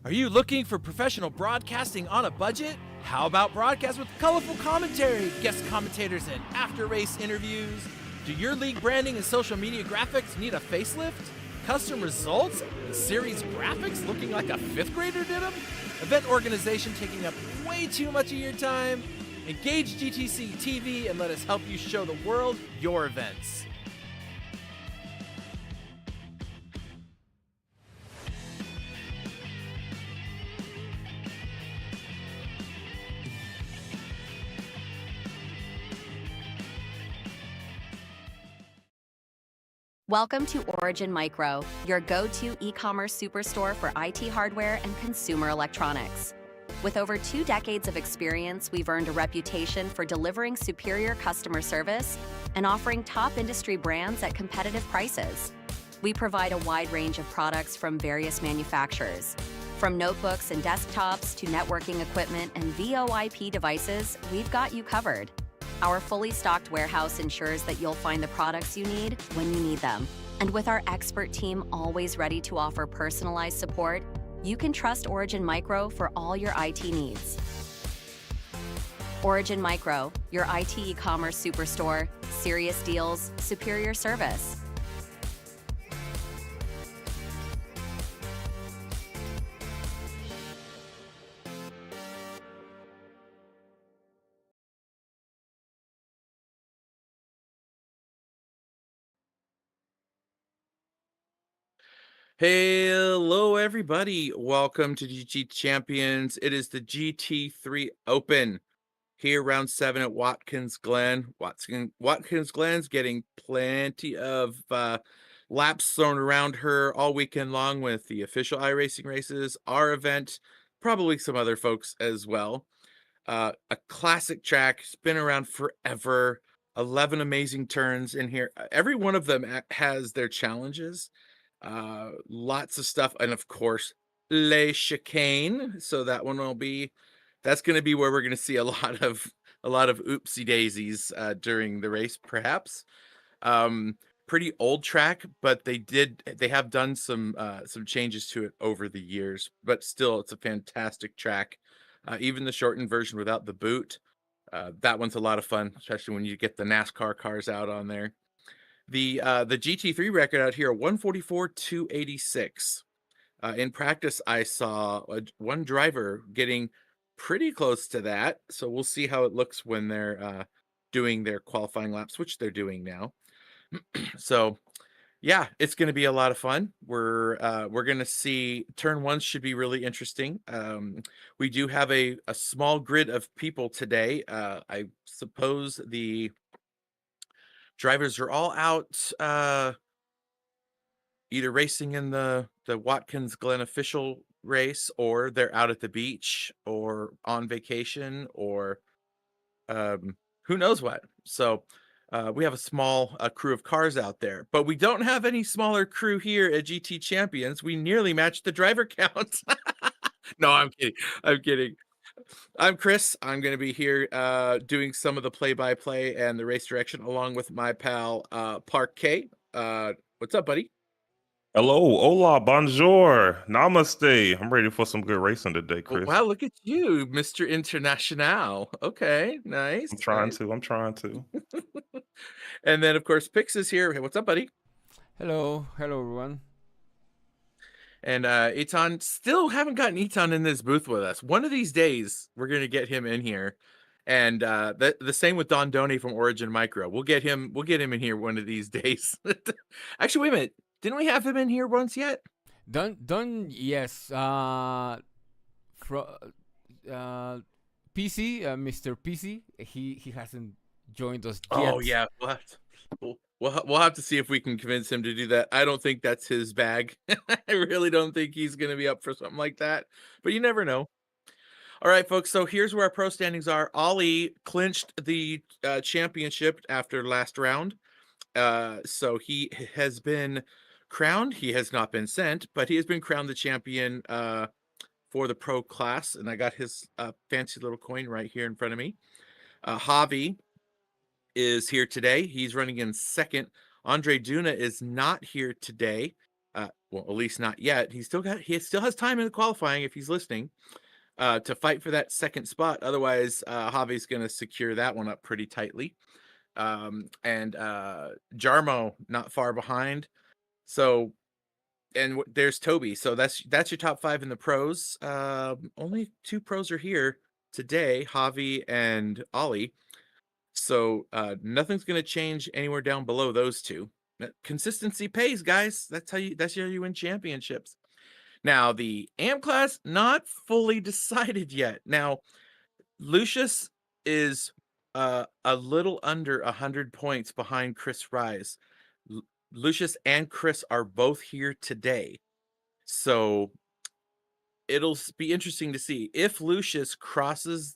Are you looking for professional broadcasting on a budget? How about broadcast with colorful commentary, guest commentators, and after race interviews? Do your league branding and social media graphics need a facelift? Custom results and series graphics looking like a fifth grader did them? Event organization taking up way too much of your time? Engage GTC TV and let us help you show the world your events. Welcome to Origin Micro, your go-to e-commerce superstore for IT hardware and consumer electronics. With over 2 decades of experience, we've earned a reputation for delivering superior customer service and offering top industry brands at competitive prices. We provide a wide range of products from various manufacturers. From notebooks and desktops to networking equipment and VoIP devices, we've got you covered. Our fully stocked warehouse ensures that you'll find the products you need when you need them. And with our expert team always ready to offer personalized support, you can trust Origin Micro for all your IT needs. Origin Micro, your IT e-commerce superstore, serious deals, superior service. Hello, everybody. Welcome to GT Champions. It is the GT3 Open here, round 7 at Watkins Glen. Watkins Glen's getting plenty of laps thrown around her all weekend long with the official iRacing races, our event, probably some other folks as well. A classic track, it's been around forever. 11 amazing turns in here. Every one of them has their challenges. Lots of stuff, and of course, Les Chicane. So that one that's going to be where we're going to see a lot of oopsie daisies during the race, perhaps. Pretty old track, but they have done some changes to it over the years. But still, it's a fantastic track. Even the shortened version without the boot, that one's a lot of fun, especially when you get the NASCAR cars out on there. The GT3 record out here, 144.286. In practice, I saw one driver getting pretty close to that. So we'll see how it looks when they're doing their qualifying laps, which they're doing now. So yeah, it's going to be a lot of fun. We're going to see turn 1 should be really interesting. We do have a small grid of people today. I suppose the drivers are all out either racing in the Watkins Glen official race, or they're out at the beach or on vacation, or who knows what. So we have a small crew of cars out there, but we don't have any smaller crew here at GT Champions. We nearly matched the driver count. No, I'm kidding. I'm kidding. I'm Chris. I'm going to be here doing some of the play-by-play and the race direction along with my pal Parquet. What's up, buddy? Hello, hola, bonjour, namaste. I'm ready for some good racing today, Chris. Wow, look at you, Mr. International. Okay, nice. I'm trying Nice. to. I'm trying to. And then, of course, Pix is here. Hey, what's up, buddy? Hello, everyone. And Eton, still haven't gotten Eton in this booth with us. One of these days, we're going to get him in here. And the same with Don Doney from Origin Micro. We'll get him in here one of these days. Actually, wait a minute. Didn't we have him in here once yet? Don't yes. PC, Mr. PC, he hasn't joined us yet. Oh yeah, we'll have to see if we can convince him to do that. I don't think that's his bag. I really don't think he's going to be up for something like that. But you never know. All right, folks. So here's where our pro standings are. Ollie clinched the championship after last round. So he has been crowned. He has not been sent, but he has been crowned the champion for the pro class. And I got his fancy little coin right here in front of me. Javi is here today. He's running in second. Andre Duna is not here today. Well, at least not yet. He still has time in the qualifying if he's listening, to fight for that second spot. Otherwise, Javi's going to secure that one up pretty tightly. And Jarmo not far behind. So, and there's Toby. So that's your top 5 in the pros. Only 2 pros are here today, Javi and Ollie. So nothing's going to change anywhere down below those 2. Consistency pays, guys. That's how you win championships. Now the AM class not fully decided yet. Now Lucius is a little under 100 points behind Chris Rise. Lucius and Chris are both here today. So it'll be interesting to see if Lucius crosses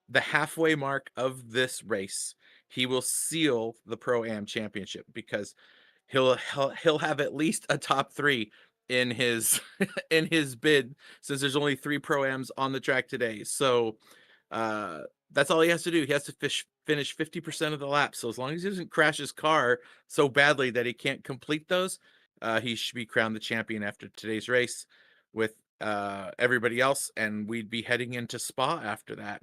the halfway mark of this race. He will seal the Pro-Am championship because he'll have at least a top 3 in his in his bid, since there's only 3 Pro-Ams on the track today. So that's all he has to do. He has to finish 50% of the laps. So as long as he doesn't crash his car so badly that he can't complete those, he should be crowned the champion after today's race with everybody else, and we'd be heading into Spa after that.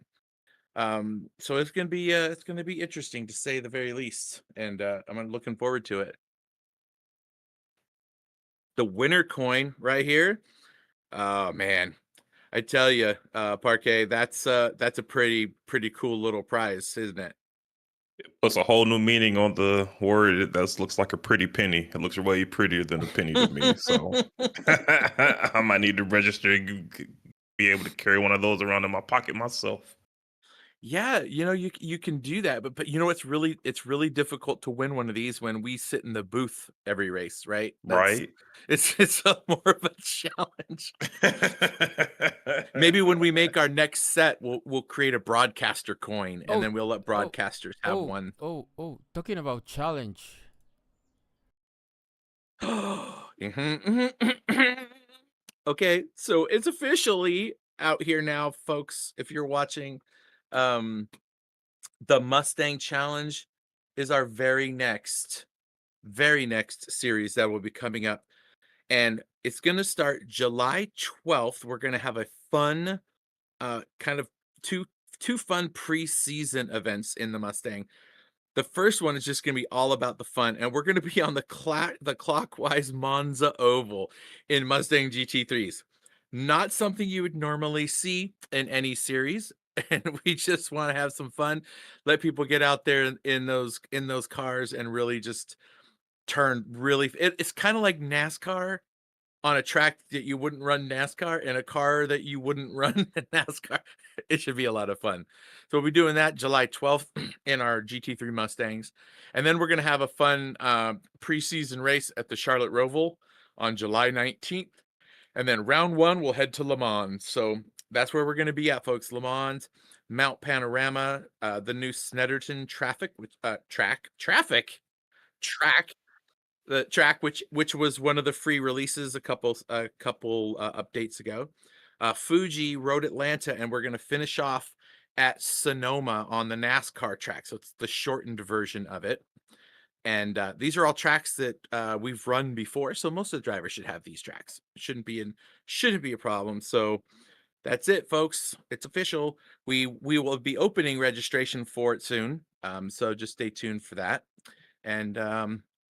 So it's gonna be interesting, to say the very least, and I'm looking forward to it. The winner coin right here, oh man, I tell you, Parquet, that's a pretty cool little prize, isn't it? Puts a whole new meaning on the word. That looks like a pretty penny. It looks way prettier than a penny to me. So I might need to register and be able to carry one of those around in my pocket myself. Yeah, you can do that, but it's really difficult to win one of these when we sit in the booth every race, right? Right. It's a more of a challenge. Maybe when we make our next set, we'll create a broadcaster coin, and then we'll let broadcasters have one. Talking about challenge. Okay, so it's officially out here now, folks. If you're watching, the Mustang Challenge is our very next series that will be coming up, and it's going to start July 12th. We're going to have a fun, kind of two fun preseason events in the Mustang. The first one is just going to be all about the fun, and we're going to be on the clockwise Monza Oval in Mustang GT3s. Not something you would normally see in any series, and we just want to have some fun, let people get out there in those cars and really just turn really. It's kind of like NASCAR on a track that you wouldn't run NASCAR, in a car that you wouldn't run NASCAR. It should be a lot of fun. So we'll be doing that July 12th in our GT3 Mustangs. And then we're going to have a fun preseason race at the Charlotte Roval on July 19th. And then round 1, we'll head to Le Mans. So that's where we're going to be at, folks. Le Mans, Mount Panorama, the new Snetterton track, the track, which was one of the free releases a couple updates ago. Fuji, Road Atlanta, and we're going to finish off at Sonoma on the NASCAR track. So it's the shortened version of it. And these are all tracks that we've run before, so most of the drivers should have these tracks. Shouldn't be a problem. So that's it, folks. It's official. We will be opening registration for it soon. So just stay tuned for that. And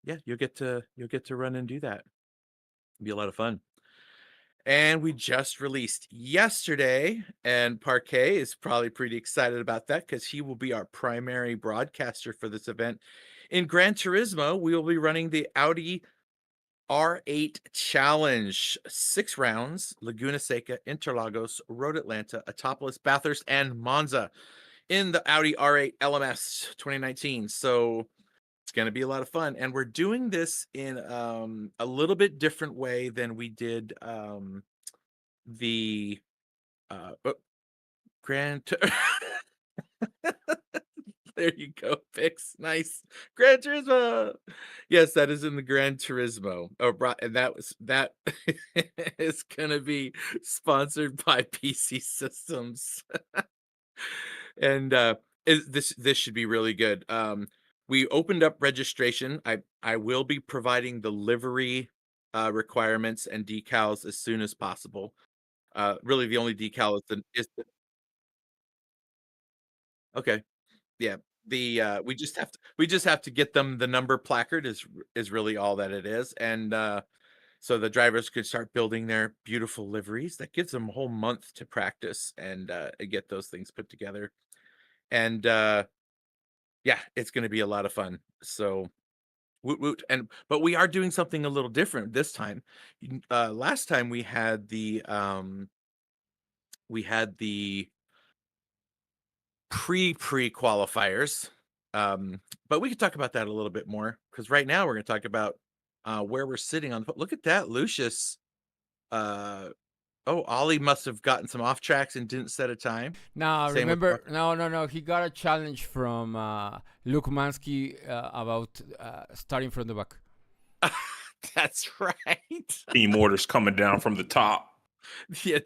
yeah, you'll get to run and do that. It'll be a lot of fun. And we just released yesterday, and Parquet is probably pretty excited about that because he will be our primary broadcaster for this event. In Gran Turismo, we will be running the Audi R8 Challenge, 6 rounds: Laguna Seca, Interlagos, Road Atlanta, Autopolis, Bathurst, and Monza in the Audi R8 LMS 2019. So it's going to be a lot of fun, and we're doing this in a little bit different way than we did the Grand. There you go, Pix. Nice. Gran Turismo. Yes, that is in the Gran Turismo. And that is gonna be sponsored by PC Systems. And this should be really good. We opened up registration. I will be providing the livery requirements and decals as soon as possible. Really, the only decal is the okay. Yeah. We just have to get them the number placard is really all that it is. And so the drivers could start building their beautiful liveries. That gives them a whole month to practice and get those things put together. And yeah, it's going to be a lot of fun. So woot woot. And but we are doing something a little different this time. Last time we had the pre qualifiers. But we could talk about that a little bit more because right now we're going to talk about where we're sitting on. Look at that, Lucius. Oh, Ollie must have gotten some off tracks and didn't set a time. Now, Same with remember, no. He got a challenge from Luke Mansky about starting from the back. That's right. Team orders coming down from the top. Yeah,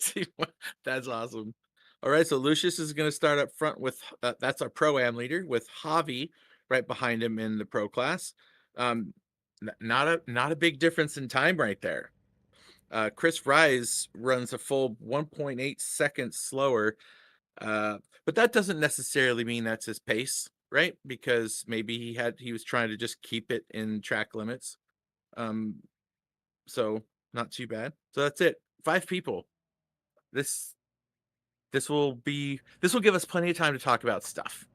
that's awesome. All right, so Lucius is going to start up front with that's our pro-am leader with Javi right behind him in the pro class. Not a big difference in time right there. Chris Rise runs a full 1.8 seconds slower, but that doesn't necessarily mean that's his pace, right? Because maybe he was trying to just keep it in track limits. So not too bad. So that's it. 5 people. This will give us plenty of time to talk about stuff.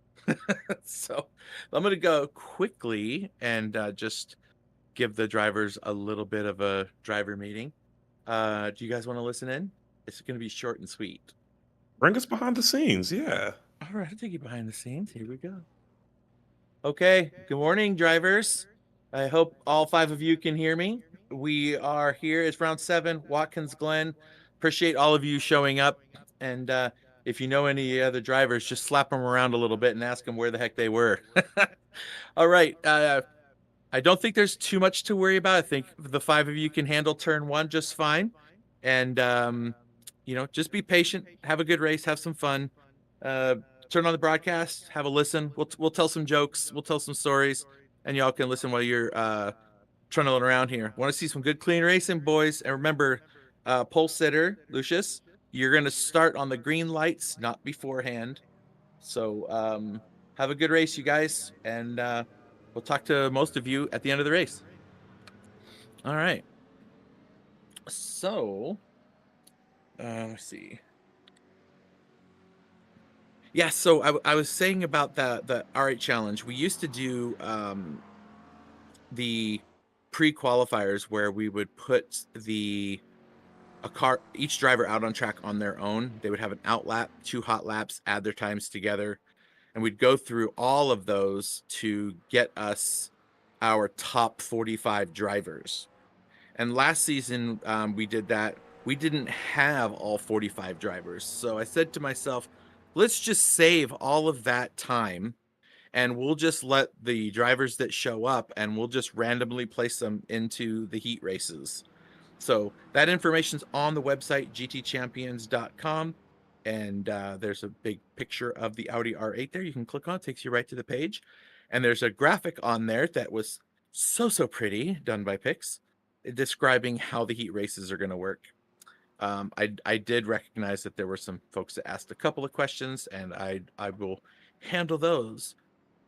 So I'm going to go quickly and just give the drivers a little bit of a driver meeting. Do you guys want to listen in? It's going to be short and sweet. Bring us behind the scenes, yeah. All right, I'll take you behind the scenes. Here we go. Okay, good morning, drivers. I hope all 5 of you can hear me. We are here. It's round 7, Watkins Glen. Appreciate all of you showing up. And if you know any other drivers, just slap them around a little bit and ask them where the heck they were. All right. I don't think there's too much to worry about. I think the 5 of you can handle turn 1 just fine. And, just be patient, have a good race, have some fun. Turn on the broadcast, have a listen. We'll tell some jokes, we'll tell some stories, and y'all can listen while you're trundling around here. Want to see some good, clean racing, boys. And remember, pole sitter, Lucius, you're going to start on the green lights, not beforehand. So have a good race, you guys, and we'll talk to most of you at the end of the race. All right. So, let's see. Yeah, so I was saying about the R8 challenge. We used to do the pre-qualifiers where we would put each driver out on track on their own. They would have an out lap, 2 hot laps, add their times together, and we'd go through all of those to get us our top 45 drivers. And last season we did that. We didn't have all 45 drivers. So I said to myself, let's just save all of that time and we'll just let the drivers that show up and we'll just randomly place them into the heat races. So that information's on the website, gtchampions.com. And there's a big picture of the Audi R8 there. You can click on it, takes you right to the page. And there's a graphic on there that was so pretty, done by Pix, describing how the heat races are going to work. I did recognize that there were some folks that asked a couple of questions, and I will handle those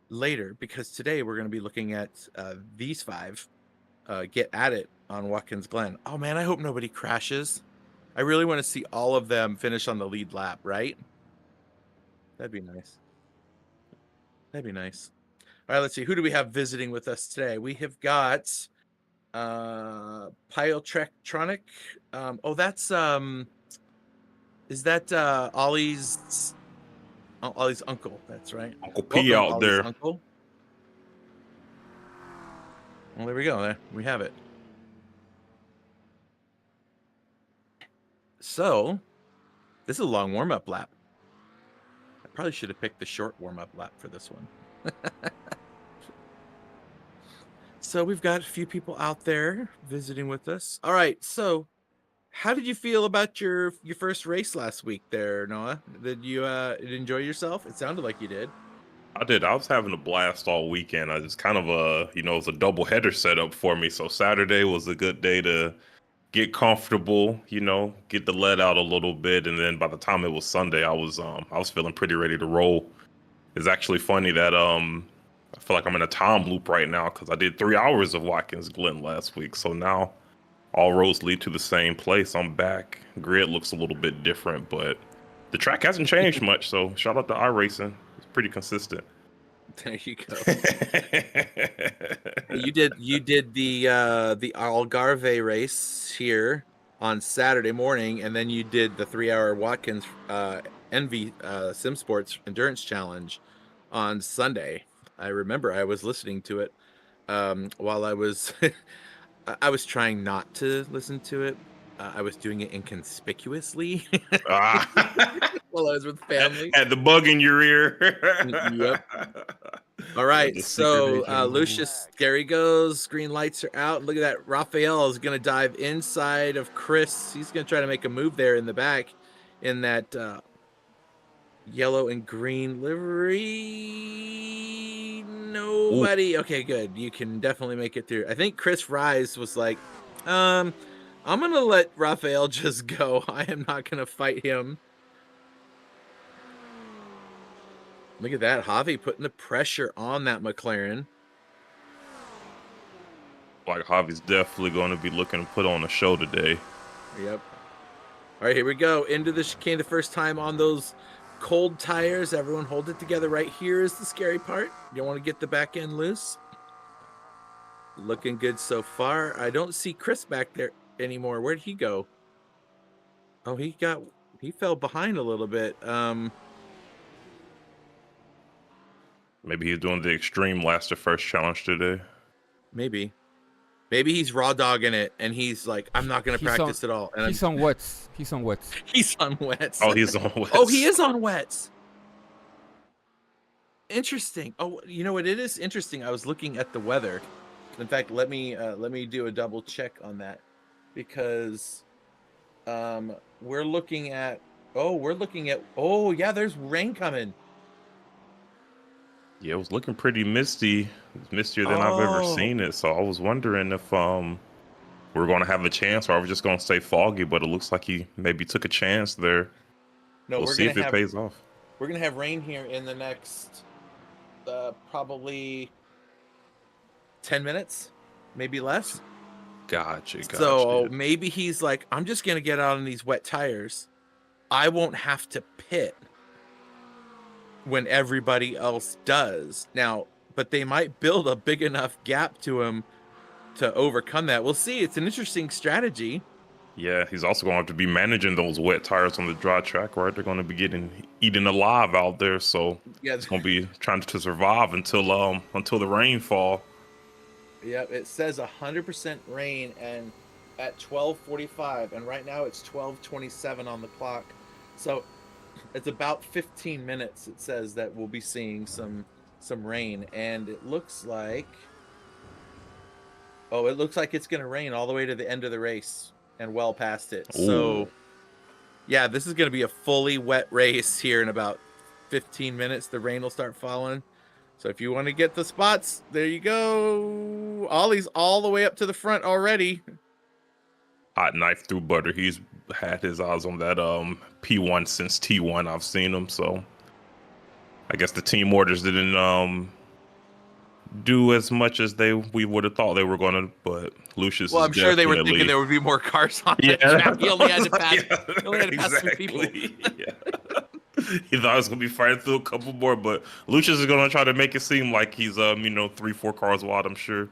later because today we're going to be looking at these 5 get at it on Watkins Glen. Oh man, I hope nobody crashes. I really want to see all of them finish on the lead lap, right? That'd be nice. That'd be nice. All right, let's see. Who do we have visiting with us today? We have got Pyotrektronic. That's is that Ollie's uncle? That's right. Uncle P out Ollie's there. uncle. Well, there we go. There we have it. So this is a long warm-up lap. I probably should have picked the short warm-up lap for this one. So we've got a few people out there visiting with us. All right. So how did you feel about your first race last week there, Noah? Did you enjoy yourself? It sounded like you did. I did. I was having a blast all weekend. I just kind of it was a double header setup for me. So Saturday was a good day to get comfortable, get the let out a little bit, and then by the time it was Sunday, I was feeling pretty ready to roll. It's actually funny that I feel like I'm in a time loop right now because I did 3 hours of Watkins Glen last week. So now all roads lead to the same place. I'm back. Grid looks a little bit different, but the track hasn't changed much. So shout out to iRacing. It's pretty consistent. There you go. You did the Algarve race here on Saturday morning, and then you did the 3-hour Watkins Envy Sim Sports Endurance Challenge on Sunday. I remember I was listening to it while I was I was trying not to listen to it. I was doing it inconspicuously while I was with family. Had the bug in your ear. Yep. All right, so Lucius, there he goes. Green lights are out. Look at that. Raphael is going to dive inside of Chris. He's going to try to make a move there in the back in that yellow and green livery. Nobody. Ooh. Okay, good. You can definitely make it through. I think Chris Rise was like, I'm going to let Raphael just go. I am not going to fight him. Look at that. Javi putting the pressure on that McLaren. Like Javi's definitely going to be looking to put on a show today. Yep. All right, here we go. Into the chicane the first time on those cold tires. Everyone hold it together. Right here is the scary part. You don't want to get the back end loose. Looking good so far. I don't see Chris back there anymore. Where'd he go? Oh, he fell behind a little bit. Maybe he's doing the extreme Laster first challenge today. Maybe he's raw dogging it, and he's like, I'm not going to practice at all. And he's on wets. He's on wets. Oh, he's on wets. Oh, he is on wets. Interesting. Oh, you know what? It is interesting. I was looking at the weather. In fact, let me do a double check on that, because we're looking at. Oh, yeah, there's rain coming. Yeah, it was looking pretty misty. It's mistier than I've ever seen it. So I was wondering if we're going to have a chance, or are we just going to stay foggy? But it looks like he maybe took a chance there. No, we'll see if it pays off. We're going to have rain here in the next probably 10 minutes, maybe less. Gotcha. So maybe he's like, I'm just going to get out on these wet tires. I won't have to pit when everybody else does now, but they might build a big enough gap to him to overcome that. We'll see. It's an interesting strategy. Yeah, he's also going to have to be managing those wet tires on the dry track, right? They're going to be eaten alive out there, so yeah, it's going to be trying to survive until the rainfall. Yep, it says 100% rain and at 12:45, and right now it's 12:27 on the clock. So it's about 15 minutes, it says, that we'll be seeing some rain, and it looks like it's going to rain all the way to the end of the race and well past it. Ooh. So yeah, this is going to be a fully wet race here in about 15 minutes. The rain will start falling. So if you want to get the spots, there you go. Ollie's all the way up to the front already. Hot knife through butter. He's had his eyes on that P1 since T1. I've seen him, so I guess the team orders didn't do as much as we would have thought they were gonna. But Lucius, well, I'm sure they were thinking there would be more cars on the track. He only had to pass. He only had to pass some people. Yeah. He thought he was gonna be fighting through a couple more, but Lucius is gonna try to make it seem like he's 3-4 cars wide, I'm sure.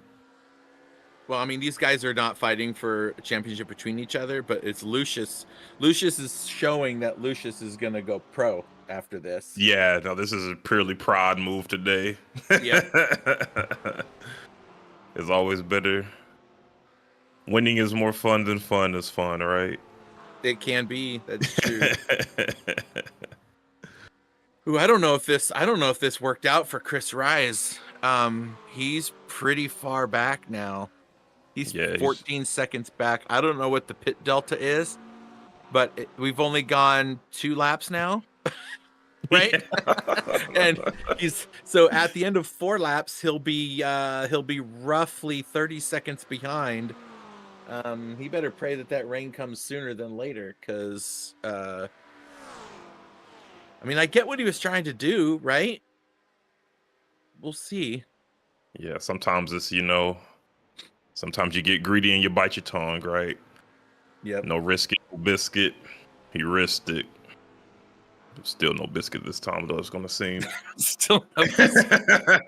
Well, I mean, these guys are not fighting for a championship between each other, but it's Lucius. Lucius is showing that Lucius is going to go pro after this. Yeah, no, this is a purely pride move today. Yeah. It's always better. Winning is more fun than fun is fun, right? It can be. That's true. Ooh, I don't know if this worked out for Chris Rise. He's pretty far back now. He's 14 seconds back. I don't know what the pit delta is, but we've only gone 2 laps now. right? And so at the end of 4 laps, he'll be roughly 30 seconds behind. He better pray that rain comes sooner than later, because I mean, I get what he was trying to do, right? We'll see. Yeah, sometimes it's, sometimes you get greedy and you bite your tongue, right? Yep. No risk it, no biscuit. He risked it. Still no biscuit this time, though, it's going to seem. Still no biscuit.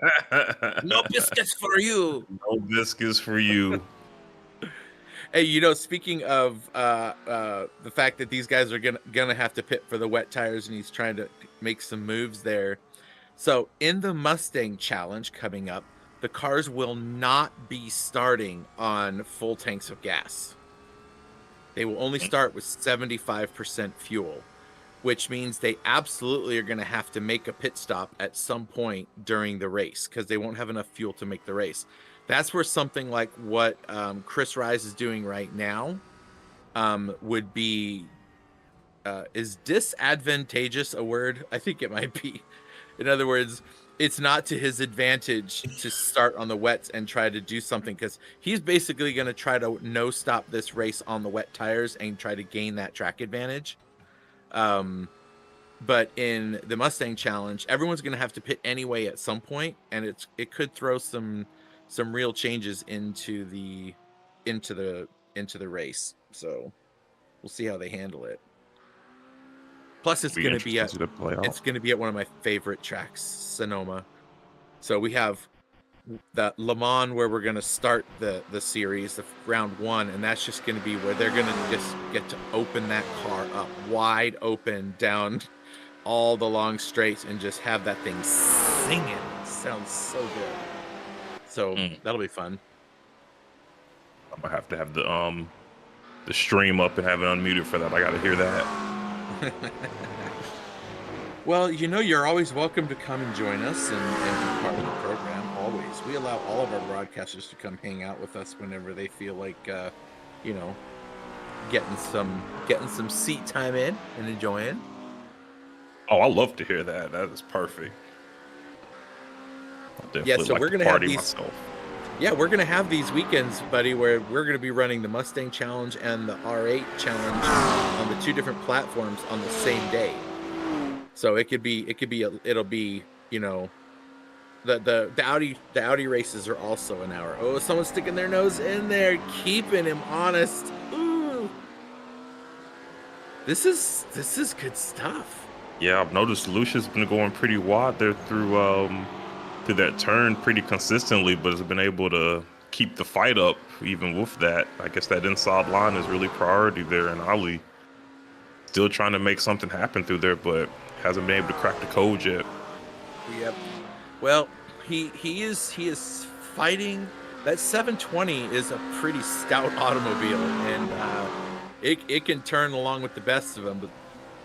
No biscuits for you. No biscuits for you. Hey, speaking of the fact that these guys are gonna have to pit for the wet tires, and he's trying to make some moves there. So in the Mustang Challenge coming up, the cars will not be starting on full tanks of gas. They will only start with 75% fuel, which means they absolutely are going to have to make a pit stop at some point during the race, because they won't have enough fuel to make the race. That's where something like what Chris Rise is doing right now would be, is disadvantageous a word? I think it might be. In other words, it's not to his advantage to start on the wets and try to do something, because he's basically going to try to no stop this race on the wet tires and try to gain that track advantage. But in the Mustang Challenge, everyone's going to have to pit anyway at some point, and it could throw some real changes into the race. So we'll see how they handle it. Plus, it's going to be at one of my favorite tracks, Sonoma. So we have the Le Mans, where we're going to start the series, the round 1, and that's just going to be where they're going to just get to open that car up wide open down all the long straights and just have that thing singing. Sounds so good. So that'll be fun. I'm gonna have to have the stream up and have it unmuted for that. I gotta hear that. Well, you're always welcome to come and join us and be part of the program. Always, we allow all of our broadcasters to come hang out with us whenever they feel like, getting some seat time in and enjoying. Oh, I love to hear that. That is perfect. Yeah, so we're gonna have these. Myself. Yeah, we're gonna have these weekends, buddy, where we're gonna be running the Mustang Challenge and the R8 Challenge on the 2 different platforms on the same day. So it'll be the Audi races are also an hour. Oh, someone's sticking their nose in there, keeping him honest. Ooh, this is good stuff. Yeah, I've noticed Lucia's been going pretty wide there through that turn pretty consistently, but has been able to keep the fight up even with that. I guess that inside line is really priority there, and Ali still trying to make something happen through there, but hasn't been able to crack the code yet. Yep. Well, he is fighting. That 720 is a pretty stout automobile, and it can turn along with the best of them, but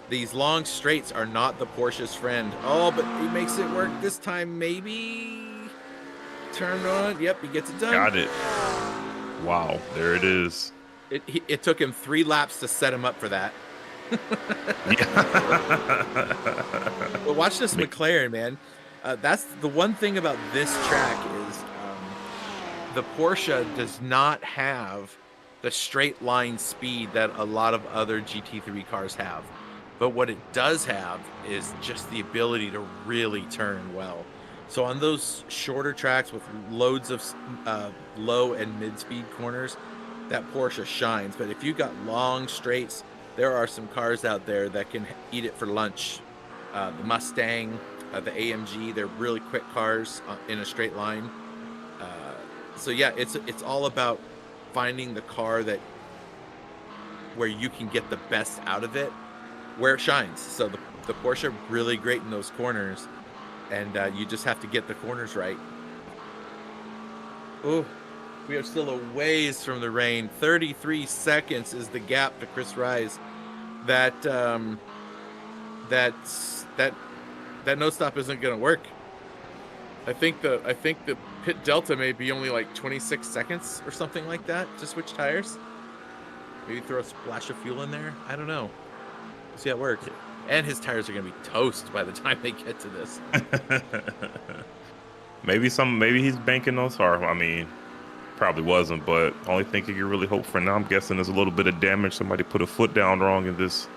these long straights are not the Porsche's friend. Oh, but he makes it work this time, maybe. Turn on. Yep, he gets it done. Got it. Wow, there it is. It took him 3 laps to set him up for that. But watch this McLaren, man. That's the one thing about this track is the Porsche does not have the straight line speed that a lot of other GT3 cars have. But what it does have is just the ability to really turn well. So on those shorter tracks with loads of low and mid-speed corners, that Porsche shines. But if you got long straights, there are some cars out there that can eat it for lunch. The Mustang, the AMG, they're really quick cars in a straight line. So yeah, it's all about finding the car where you can get the best out of it, where it shines. So the Porsche really great in those corners, and you just have to get the corners right. Oh, we are still a ways from the rain. 33 seconds is the gap to Chris Rise. That no stop isn't going to work. I think the pit delta may be only like 26 seconds or something like that to switch tires. Maybe throw a splash of fuel in there. I don't know. See how it works. And his tires are going to be toast by the time they get to this. Maybe he's banking on Sar. I mean, probably wasn't, but only thing you can really hope for now, I'm guessing, is a little bit of damage. Somebody put a foot down wrong in this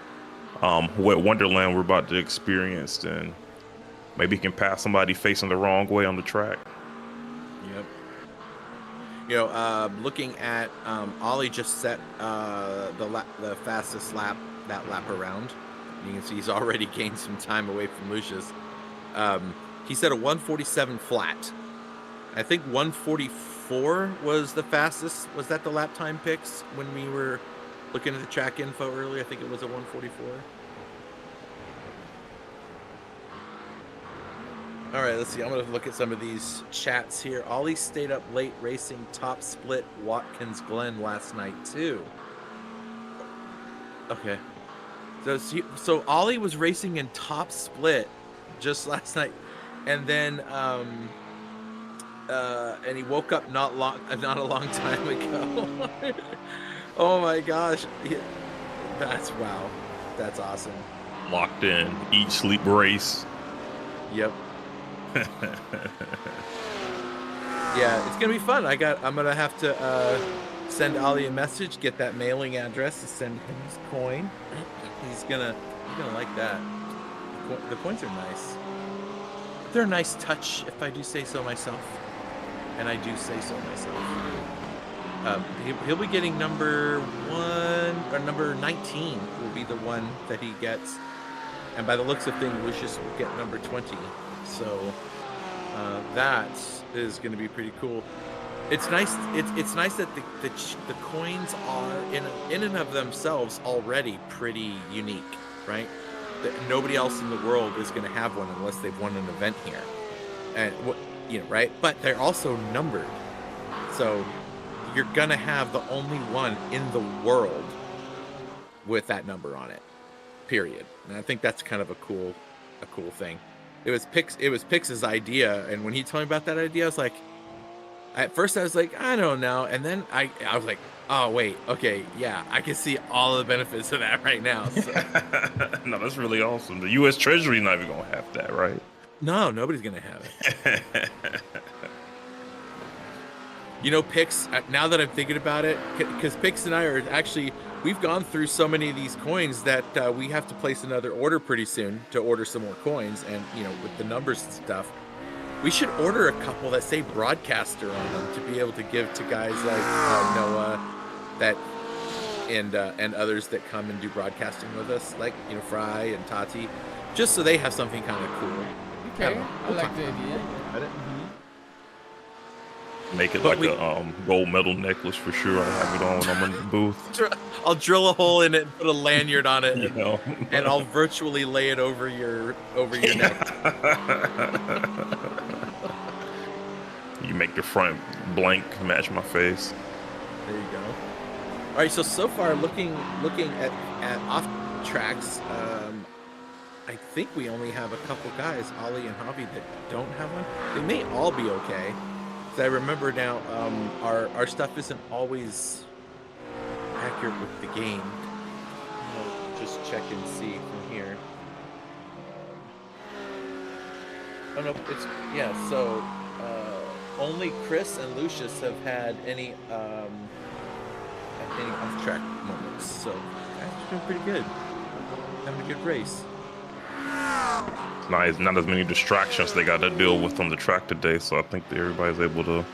wet wonderland we're about to experience, and maybe he can pass somebody facing the wrong way on the track. Yep. You know, looking at Ollie just set the fastest lap around. You can see he's already gained some time away from Lucius. He set a 147 flat. I think 144 was the fastest. Was that the lap time picks when we were looking at the track info earlier? I think it was a 144. All right, let's see. I'm going to look at some of these chats here. Ollie stayed up late racing top split Watkins Glen last night, too. Okay. So Ollie was racing in top split just last night, and then and he woke up not a long time ago. Oh my gosh, that's wow, that's awesome. Locked in, eat, sleep, race. Yep. Yeah, it's gonna be fun. I'm gonna have to send Ollie a message, get that mailing address, to send him his coin. He's gonna like that. The coins are nice. They're a nice touch, if I do say so myself. And I do say so myself. He'll be getting number 1 or number 19 will be the one that he gets. And by the looks of things, Lucius will get number 20. So that is going to be pretty cool. It's nice. It's nice that the coins are in and of themselves already pretty unique, right? That nobody else in the world is going to have one unless they've won an event here, and right? But they're also numbered, so you're gonna have the only one in the world with that number on it. Period. And I think that's kind of a cool thing. It was Pix's idea, and when he told me about that idea, I was like. At first, I was like, I don't know. And then I was like, oh, wait. Okay, yeah. I can see all the benefits of that right now. So. No, that's really awesome. The U.S. Treasury not even going to have that, right? No, nobody's going to have it. You know, Pix, now that I'm thinking about it, because Pix and I are actually, we've gone through so many of these coins that we have to place another order pretty soon to order some more coins. And, with the numbers and stuff. We should order a couple that say broadcaster on them to be able to give to guys like Noah, and others that come and do broadcasting with us, like Fry and Tati, just so they have something kind of cool. Okay, I like the idea. Make it a gold medal necklace for sure. I'll have it on when I'm in the booth. I'll drill a hole in it and put a lanyard on it, and I'll virtually lay it over your neck. You make the front blank match my face. There you go. All right, so far looking at off tracks, I think we only have a couple guys, Ollie and Javi, that don't have one. They may all be okay. I remember now, our stuff isn't always accurate with the game. I'll just check and see from here. Oh no, so only Chris and Lucius have had any off-track moments. So guys are doing pretty good. Having a good race. Not as many distractions they got to deal with on the track today, so I think that everybody's able to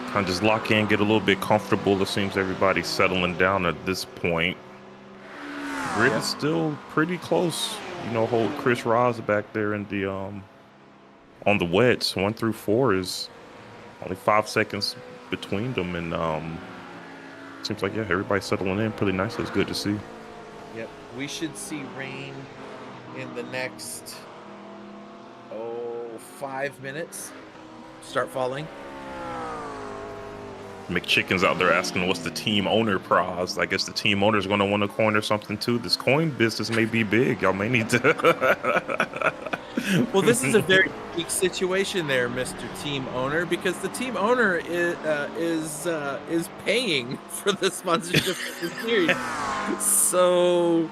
kind of just lock in, get a little bit comfortable. It seems everybody's settling down at this point. Grid is still pretty close. Hold Chris Ross back there in the on the wets. 1 through 4 is only 5 seconds between them, and seems like everybody's settling in pretty nicely. It's good to see. Yep, we should see rain in the next 5 minutes. Start falling. McChicken's out there asking what's the team owner prize. I guess the team owner is going to want a coin or something too. This coin business may be big. Y'all may need to. Well, this is a very unique situation there, Mr. Team Owner, because the team owner is paying for the sponsorship of the series. So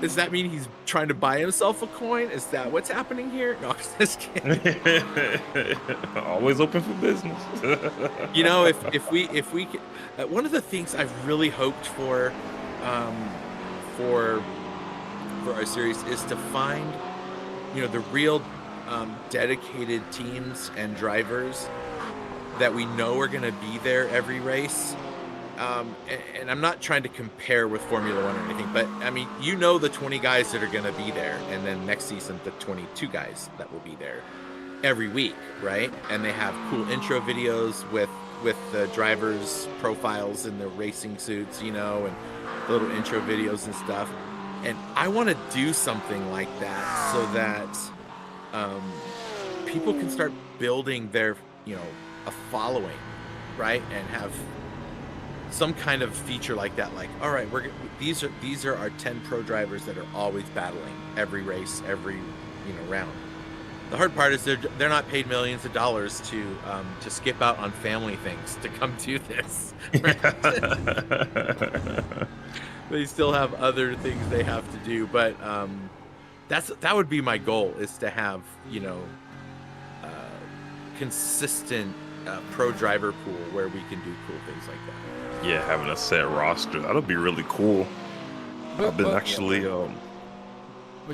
Does that mean he's trying to buy himself a coin? Is that what's happening here? No, I'm just kidding. Always open for business. You know, if we can, one of the things I've really hoped for our series is to find, you know, the real dedicated teams and drivers that we know are going to be there every race. And I'm not trying to compare with Formula One or anything, but I mean, you know, the 20 guys that are going to be there, and then next season, the 22 guys that will be there every week, right? And they have cool intro videos with the drivers' profiles in their racing suits, you know, and little intro videos and stuff. And I want to do something like that so that people can start building their, you know, a following, right? And have some kind of feature like that, like, all right, these are our 10 pro drivers that are always battling every race, every, you know, round. The hard part is they're not paid millions of dollars to skip out on family things to come do this. Right? They still have other things they have to do, but that would be my goal, is to have, you know, consistent pro driver pool where we can do cool things like that. Yeah, having a set roster, that'll be really cool. I've been actually but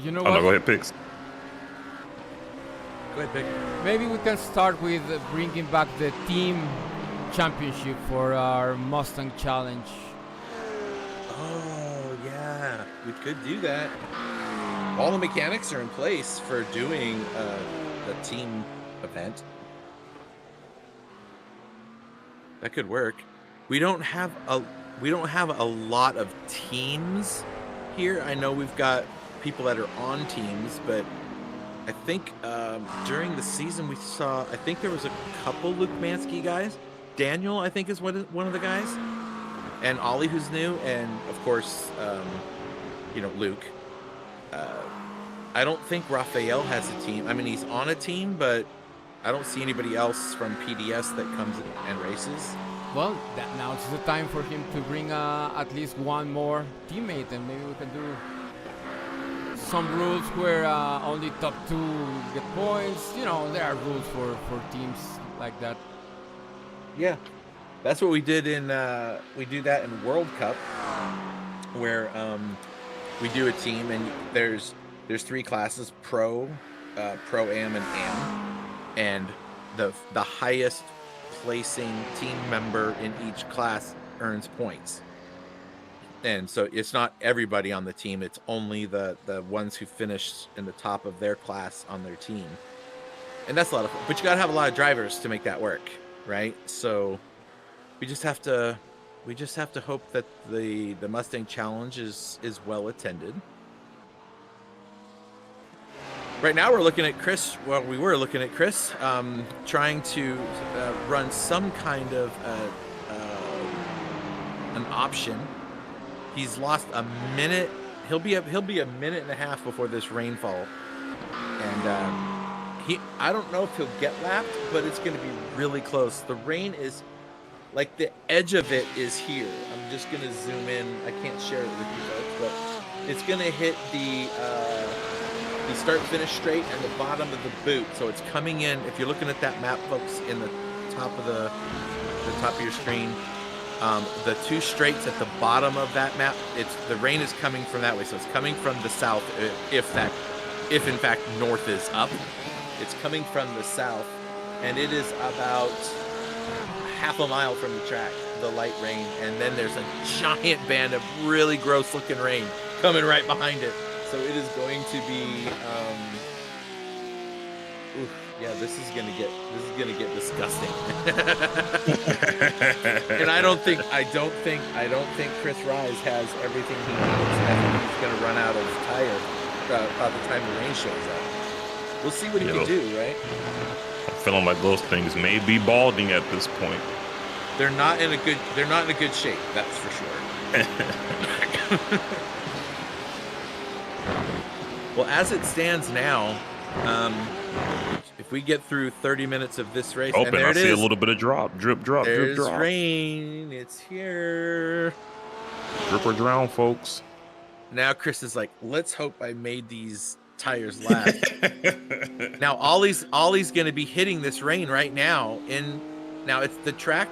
you know what? what? Go ahead, Pix. Go ahead, Vic. Maybe we can start with bringing back the team championship for our Mustang Challenge. Oh yeah, we could do that. All the mechanics are in place for doing the team event. That could work. We don't have a lot of teams here. I know we've got people that are on teams, but I think during the season I think there was a couple Luke Mansky guys. Daniel, I think, is one of the guys, and Ollie, who's new, and of course, you know, Luke. I don't think Raphael has a team. I mean, he's on a team, but I don't see anybody else from PDS that comes and races. Well, now it's the time for him to bring at least one more teammate, and maybe we can do some rules where only top 2 get points. You know, there are rules for teams like that. Yeah, that's what we did we do that in World Cup, where we do a team, and there's 3 classes: Pro, Pro-Am, and Am, and the highest placing team member in each class earns points. And so it's not everybody on the team, it's only the ones who finish in the top of their class on their team. And that's a lot of fun, but you gotta have a lot of drivers to make that work, right? So we just have to hope that the Mustang Challenge is well attended. Right now we're looking at Chris, we were looking at Chris, trying to run some kind of an option. He's lost a minute. He'll be a minute and a half before this rainfall, and I don't know if he'll get lapped, but it's going to be really close. The rain is like the edge of it is here. I'm just going to zoom in. I can't share it with you folks, but it's going to hit the start finish straight and the bottom of the boot. So it's coming in. If you're looking at that map, folks, in the top of the top of your screen, the 2 straights at the bottom of that map, the rain is coming from that way. So it's coming from the south. If in fact north is up, it's coming from the south, and it is about half a mile from the track, the light rain, and then there's a giant band of really gross looking rain coming right behind it. So it is going to be, yeah, this is gonna get disgusting. And I don't think Chris Rise has everything he needs. I think he's gonna run out of tire by the time the rain shows up. We'll see what he can do, right? I'm feeling like those things may be balding at this point. They're not in a good shape, that's for sure. Well, as it stands now, if we get through 30 minutes of this race, Open, and there I it see is. a little bit of drop, drip, drop, There's drip, drop. rain. It's here. Drip or drown, folks. Now Chris is like, let's hope I made these tires last. Now Ollie's going to be hitting this rain right now. Now it's the track.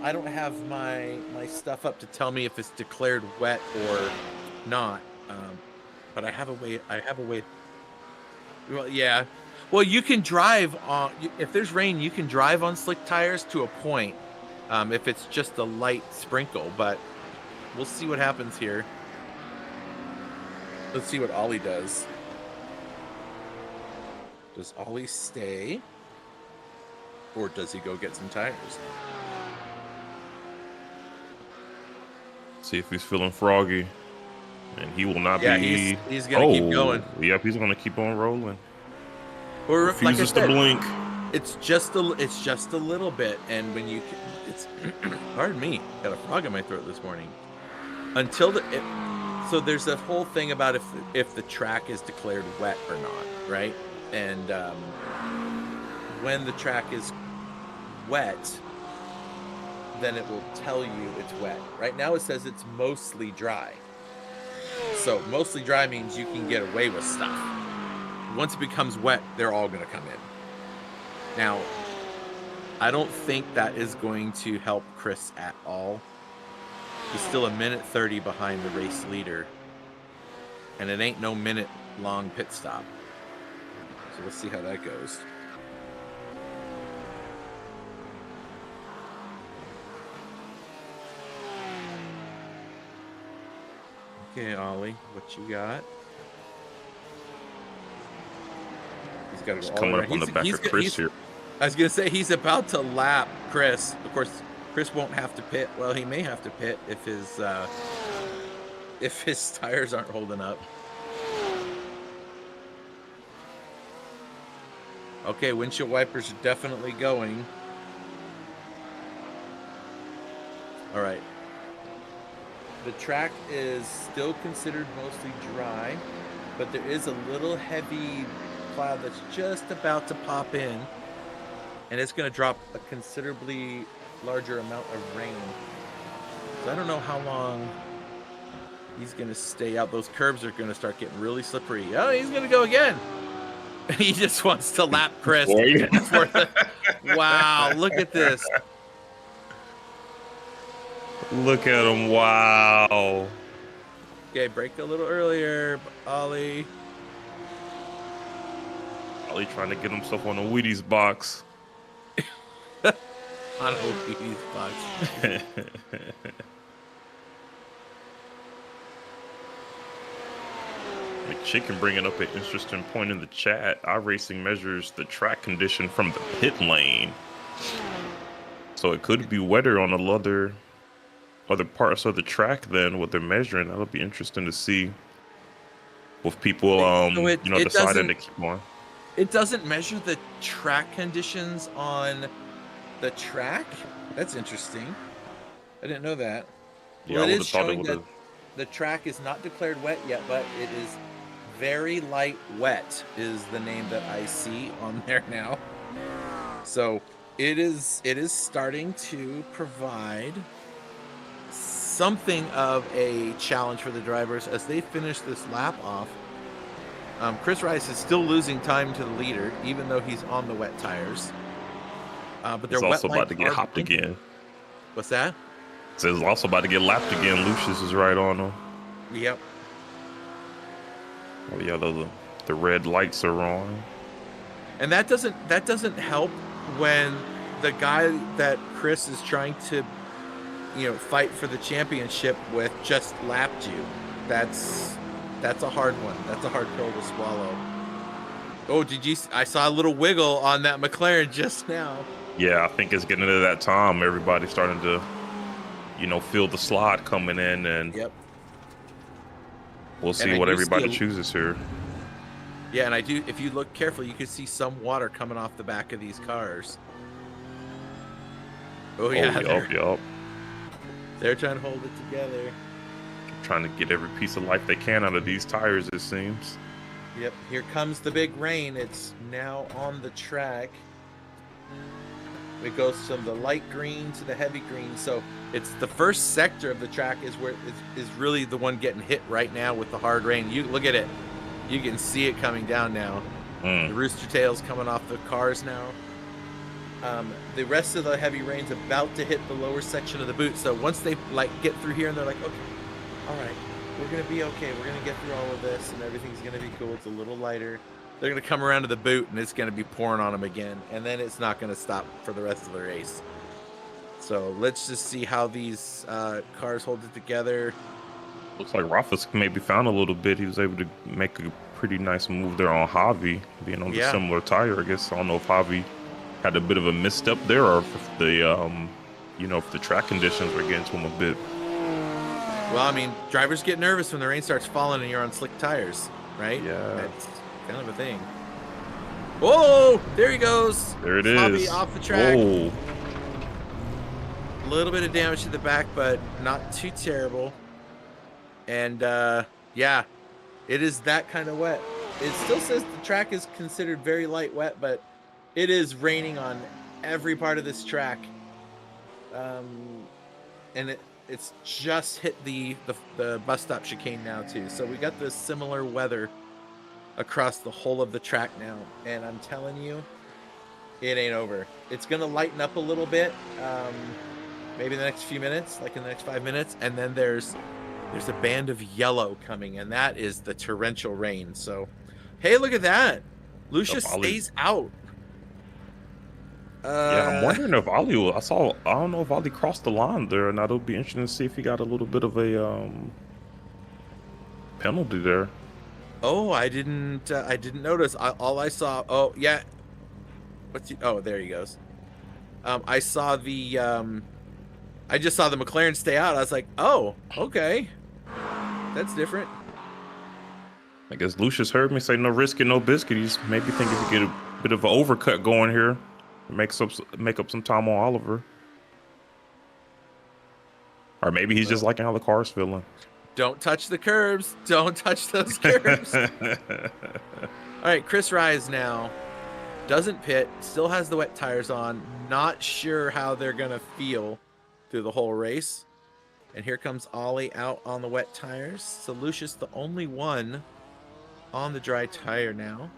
I don't have my stuff up to tell me if it's declared wet or not. But I have a way. Well, yeah. Well, you can drive on. If there's rain, you can drive on slick tires to a point. If it's just a light sprinkle, but we'll see what happens here. Let's see what Ollie does. Does Ollie stay? Or does he go get some tires? See if he's feeling froggy. And he will not be. He's going to keep going. Yep, he's going to keep on rolling. Or refuses like I said, to blink. It's just a little bit, and when you, it's pardon me, got a frog in my throat this morning. So there's that whole thing about if the track is declared wet or not, right? And when the track is wet, then it will tell you it's wet. Right now it says it's mostly dry. So mostly dry means you can get away with stuff. Once it becomes wet, they're all going to come in. Now, I don't think that is going to help Chris at all. He's still a minute 30 behind the race leader. And it ain't no minute-long pit stop. So we'll see how that goes. Okay, Ollie, what you got? He's got to go coming up on the back of Chris here. I was going to say, he's about to lap Chris. Of course, Chris won't have to pit. Well, he may have to pit if his tires aren't holding up. Okay, windshield wipers are definitely going. All right. The track is still considered mostly dry, but there is a little heavy cloud that's just about to pop in, and it's going to drop a considerably larger amount of rain. So I don't know how long he's going to stay out. Those curbs are going to start getting really slippery. Oh, he's going to go again. He just wants to lap Chris. Wow, look at this. Look at him. Wow. Okay, brake a little earlier, Ollie. Ollie trying to get himself on a Wheaties box. On a Wheaties box. McChicken bringing up an interesting point in the chat. iRacing measures the track condition from the pit lane. So it could be wetter on other parts of the track than what they're measuring. That'll be interesting to see with people deciding to keep on. It doesn't measure the track conditions on the track? That's interesting. I didn't know that. Yeah, well, I it would is have thought showing it that would have. the track is not declared wet yet, but it is very light wet is the name that I see on there now. So it is starting to provide something of a challenge for the drivers as they finish this lap off. Chris Rice is still losing time to the leader, even though he's on the wet tires. But they're also about to get hopped again. What's that? So he's also about to get lapped again. Lucius is right on him. Yep. Oh yeah, the red lights are on. And that doesn't help when the guy that Chris is trying to, fight for the championship with just lapped you. That's a hard one. That's a hard pill to swallow. Oh, I saw a little wiggle on that McLaren just now. Yeah, I think it's getting into that time. Everybody's starting to, feel the slot coming in, and yep. We'll see what everybody chooses here. Yeah, and if you look carefully, you can see some water coming off the back of these cars. Oh yeah. Yup. They're trying to hold it together. Trying to get every piece of life they can out of these tires, it seems. Yep, here comes the big rain. It's now on the track. It goes from the light green to the heavy green. So it's the first sector of the track is where is really the one getting hit right now with the hard rain. You look at it. You can see it coming down now. The rooster tail's coming off the cars now. The rest of the heavy rain's about to hit the lower section of the boot. So once they like get through here and they're like, okay, all right, we're going to be okay. We're going to get through all of this and everything's going to be cool. It's a little lighter. They're going to come around to the boot and it's going to be pouring on them again. And then it's not going to stop for the rest of the race. So let's just see how these cars hold it together. Looks like Rafa's maybe found a little bit. He was able to make a pretty nice move there on Javi, being on the similar tire. I guess I don't know if Javi had a bit of a misstep there, or if the if the track conditions were getting to him a bit. Well, I mean, drivers get nervous when the rain starts falling and you're on slick tires, right? Yeah, that's kind of a thing. Whoa! There he goes. There it Javi is. Off the track. Whoa. A little bit of damage to the back, but not too terrible. And yeah, it is that kind of wet. It still says the track is considered very light wet, but it is raining on every part of this track. And it's just hit the bus stop chicane now too. So we got this similar weather across the whole of the track now. And I'm telling you, it ain't over. It's gonna lighten up a little bit, maybe in the next few minutes, like in the next 5 minutes, and then there's a band of yellow coming, and that is the torrential rain. So, hey, look at that. Lucia stays out. Yeah, I'm wondering if I don't know if Ali crossed the line there, and that'll be interesting to see if he got a little bit of a penalty there. Oh, I didn't notice. All I saw. Oh, yeah. Oh, there he goes. I saw the. I just saw the McLaren stay out. I was like, oh, okay, that's different. I guess Lucius heard me say no risk and no biscuit. He's maybe thinking if he get a bit of an overcut going here, make up some time on Oliver, or maybe he's just liking how the car's feeling. Don't touch the curbs. Don't touch those curbs. All right, Chris Rise now doesn't pit. Still has the wet tires on. Not sure how they're gonna feel through the whole race. And here comes Ollie out on the wet tires. So Lucius, the only one on the dry tire now.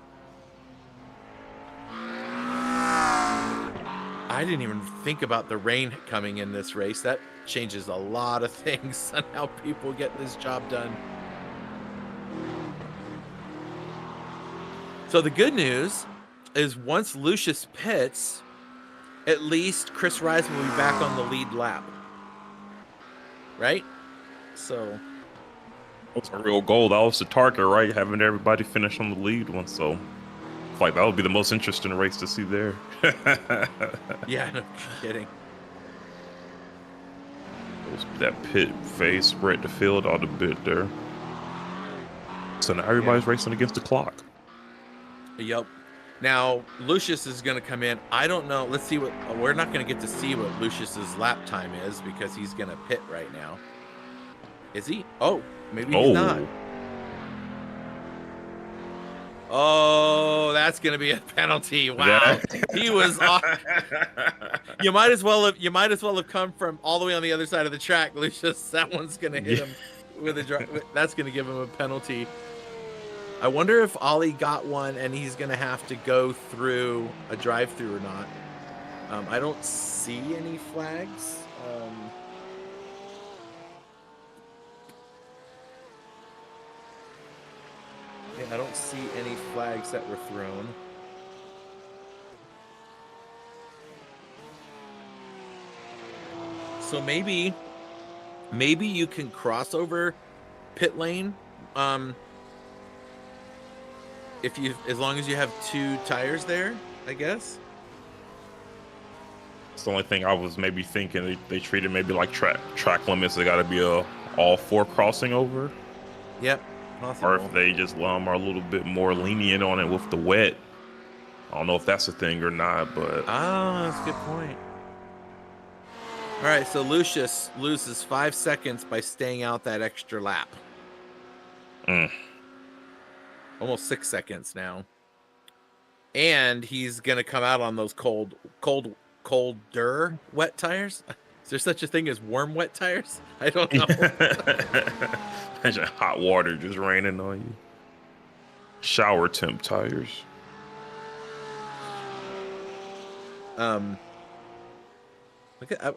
I didn't even think about the rain coming in this race. That changes a lot of things on how people get this job done. So the good news is once Lucius pits, at least Chris Rise will be back on the lead lap. Right? So that's a real goal. That was the target, right? Having everybody finish on the lead one. So it's like that would be the most interesting race to see there. Yeah, no kidding. That pit phase spread the field out a bit there. So now everybody's racing against the clock. Yep. Now, Lucius is going to come in. I don't know. Let's see what... We're not going to get to see what Lucius's lap time is because he's going to pit right now. Is he? Oh, maybe he's not. Oh, that's going to be a penalty. Wow. He was off. You might as well have come from all the way on the other side of the track, Lucius. That one's going to hit him with a... That's going to give him a penalty. I wonder if Ollie got one and he's going to have to go through a drive-through or not. I don't see any flags. I don't see any flags that were thrown. So maybe you can cross over pit lane. As long as you have 2 tires there, I guess. It's the only thing I was maybe thinking. They treat it maybe like track limits. They got to be all 4 crossing over. Yep. Possible. Or if they just are a little bit more lenient on it with the wet. I don't know if that's a thing or not, but that's a good point. All right, so Lucius loses 5 seconds by staying out that extra lap. Almost 6 seconds now. And he's going to come out on those cold colder wet tires. Is there such a thing as warm wet tires? I don't know. Imagine hot water just raining on you. Shower temp tires. I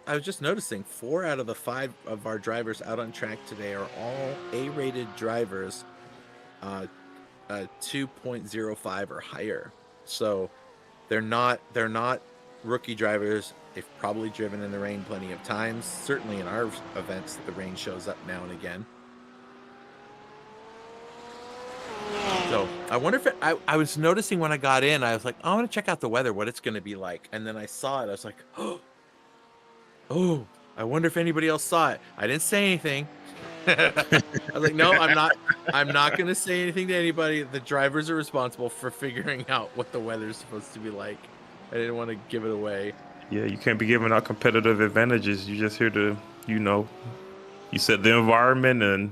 was just noticing 4 out of the 5 of our drivers out on track today are all A-rated drivers, 2.05 or higher. So they're not rookie drivers. They've probably driven in the rain plenty of times. Certainly in our events, the rain shows up now and again. So I wonder if I was noticing when I got in, I was like, I want to check out the weather, what it's going to be like. And then I saw it. I was like, oh, I wonder if anybody else saw it. I didn't say anything. I was like, no, I'm not going to say anything to anybody. The drivers are responsible for figuring out what the weather's supposed to be like. I didn't want to give it away. Yeah, you can't be giving out competitive advantages. You're just here to, you set the environment and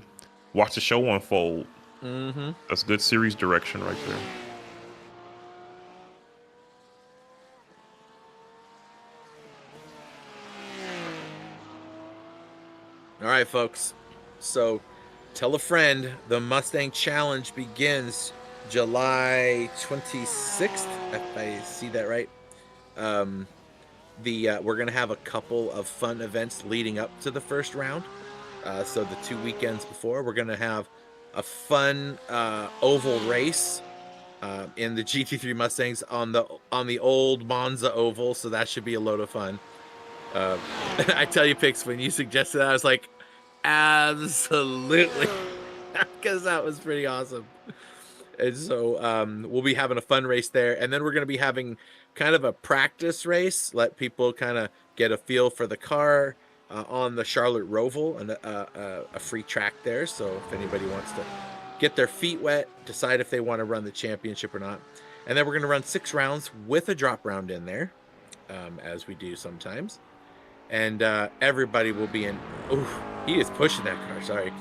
watch the show unfold. Mm-hmm. That's good series direction right there. All right, folks. So tell a friend. The Mustang Challenge begins July 26th, if I see that right. We're going to have a couple of fun events leading up to the first round. So the 2 weekends before, we're going to have a fun oval race in the GT3 Mustangs on the old Monza oval. So that should be a load of fun. I tell you, Pix, when you suggested that, I was like, absolutely, because that was pretty awesome. And so we'll be having a fun race there, and then we're going to be having kind of a practice race, let people kind of get a feel for the car on the Charlotte Roval, and a free track there. So if anybody wants to get their feet wet, decide if they want to run the championship or not. And then we're going to run 6 rounds with a drop round in there, as we do sometimes. And everybody will be in. Oh, he is pushing that car. Sorry.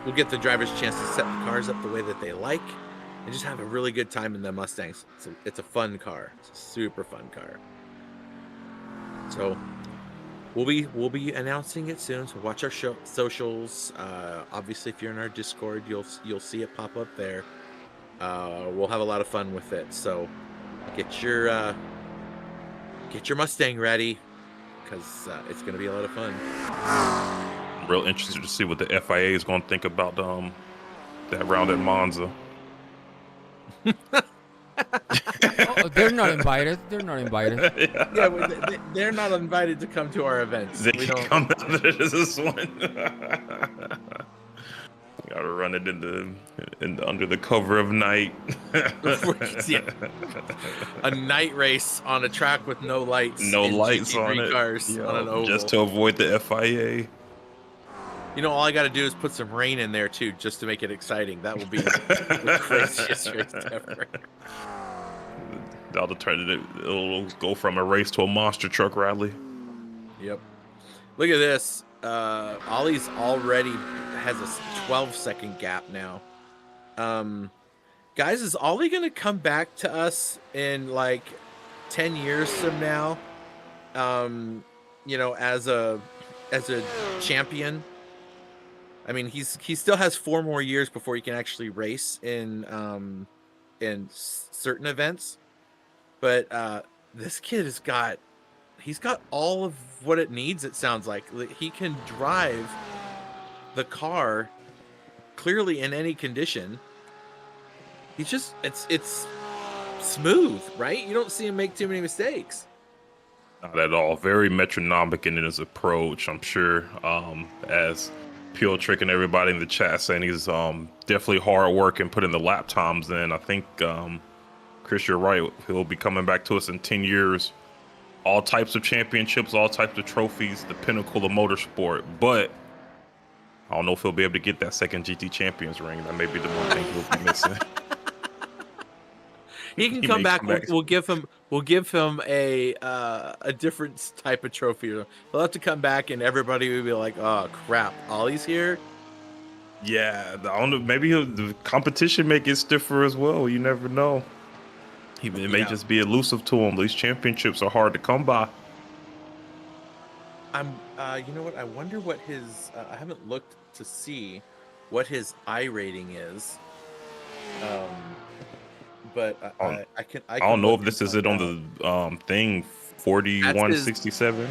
We'll get the drivers a chance to set the cars up the way that they like, and just have a really good time in the Mustangs. It's a fun car. It's a super fun car. So we'll be announcing it soon. So watch our socials. Obviously, if you're in our Discord, you'll see it pop up there. We'll have a lot of fun with it. So get your Mustang ready, because it's going to be a lot of fun. I'm real interested to see what the FIA is going to think about that round at Monza. They're not invited. They're not invited. Yeah, they're not invited to come to our events. They can come to this one. Gotta run it in under the cover of night. Yeah. A night race on a track with no lights. No lights GT3 on it. Cars on an oval. Just to avoid the FIA. All I got to do is put some rain in there too, just to make it exciting. That will be the craziest race ever. It'll go from a race to a monster truck rally. Yep. Look at this. Ollie's already has a 12-second gap now. Guys, is Ollie going to come back to us in like 10 years from now? As a champion. I mean, he still has 4 more years before he can actually race in certain events. But this kid he's got all of what it needs. It sounds like he can drive the car clearly in any condition. He's just it's smooth, right? You don't see him make too many mistakes. Not at all. Very metronomic in his approach. I'm sure, as Pure Trick and everybody in the chat saying he's definitely hard work and putting the lap times in. I think, Chris, you're right. He'll be coming back to us in 10 years. All types of championships, all types of trophies, the pinnacle of motorsport. But I don't know if he'll be able to get that second GT Champions ring. That may be the one thing he'll be missing. He can come back. We'll give him a different type of trophy. He'll have to come back, and everybody will be like, "Oh crap, Ollie's here." Yeah, I don't know. Maybe the competition may get stiffer as well. You never know. It may just be elusive to him. These championships are hard to come by. You know what? I wonder what his. I haven't looked to see what his I rating is. But I can. I don't know look if this and is it find on out. the thing 4167.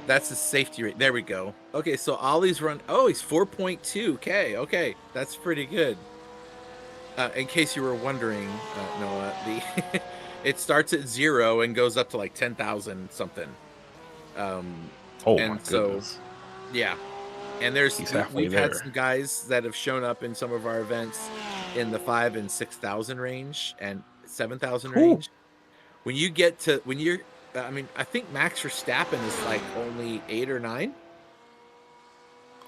That's his safety rate. There we go. Okay, so Ollie's run. Oh, he's 4.2. Okay, that's pretty good. In case you were wondering, Noah, it starts at 0 and goes up to like 10,000 something. Oh and my so, goodness. Yeah, and we've had some guys that have shown up in some of our events in the 5,000 and 6,000 range and 7,000 range. When you're, I think Max Verstappen is like only 8 or 9.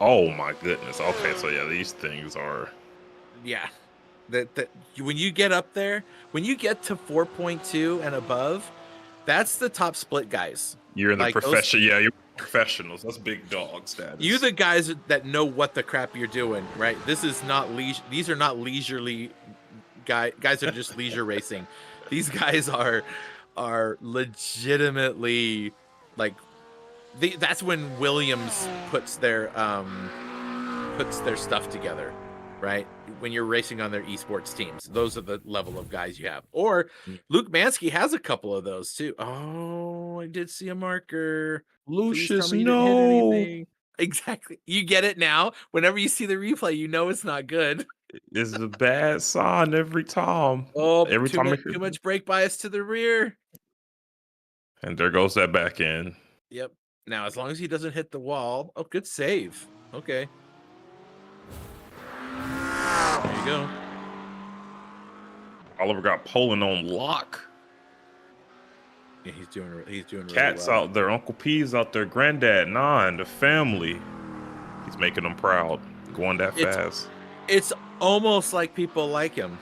Oh my goodness. Okay, so yeah, these things are. Yeah, that when you get up there, when you get to 4.2 and above, that's the top split guys. You're in the profession. Yeah, you're professionals. That's big dog status. You the guys that know what the crap you're doing, right? This is not These are not leisurely guys that are just leisure racing. These guys are legitimately like that's when Williams puts their stuff together, right? When you're racing on their esports teams, those are the level of guys you have. Or Luke Mansky has a couple of those too. Oh, I did see a marker. Lucius, no. Exactly. You get it now. Whenever you see the replay, you know it's not good. It's a bad sign every time. Oh, too much brake bias to the rear. And there goes that back end. Yep. Now, as long as he doesn't hit the wall. Oh, good save. Okay. There you go. Oliver got Poland on lock. Yeah, he's doing really Cat's well. out there. Uncle P's out there. Granddad, Nine, the family. He's making them proud. Going that fast. It's almost like people like him.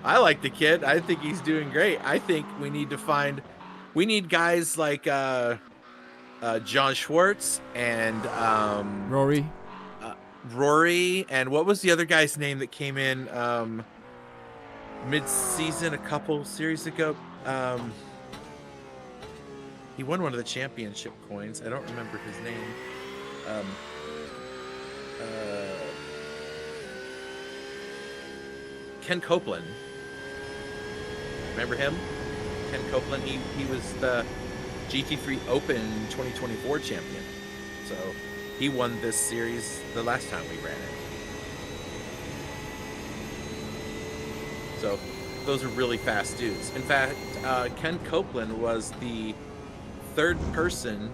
I like the kid. I think he's doing great. I think we need guys like John Schwartz and Rory, and what was the other guy's name that came in mid-season a couple series ago? He won one of the championship coins. I don't remember his name. Ken Copeland. Remember him? Ken Copeland. He was the GT3 Open 2024 champion. So he won this series the last time we ran it. So those are really fast dudes. In fact, Ken Copeland was the third person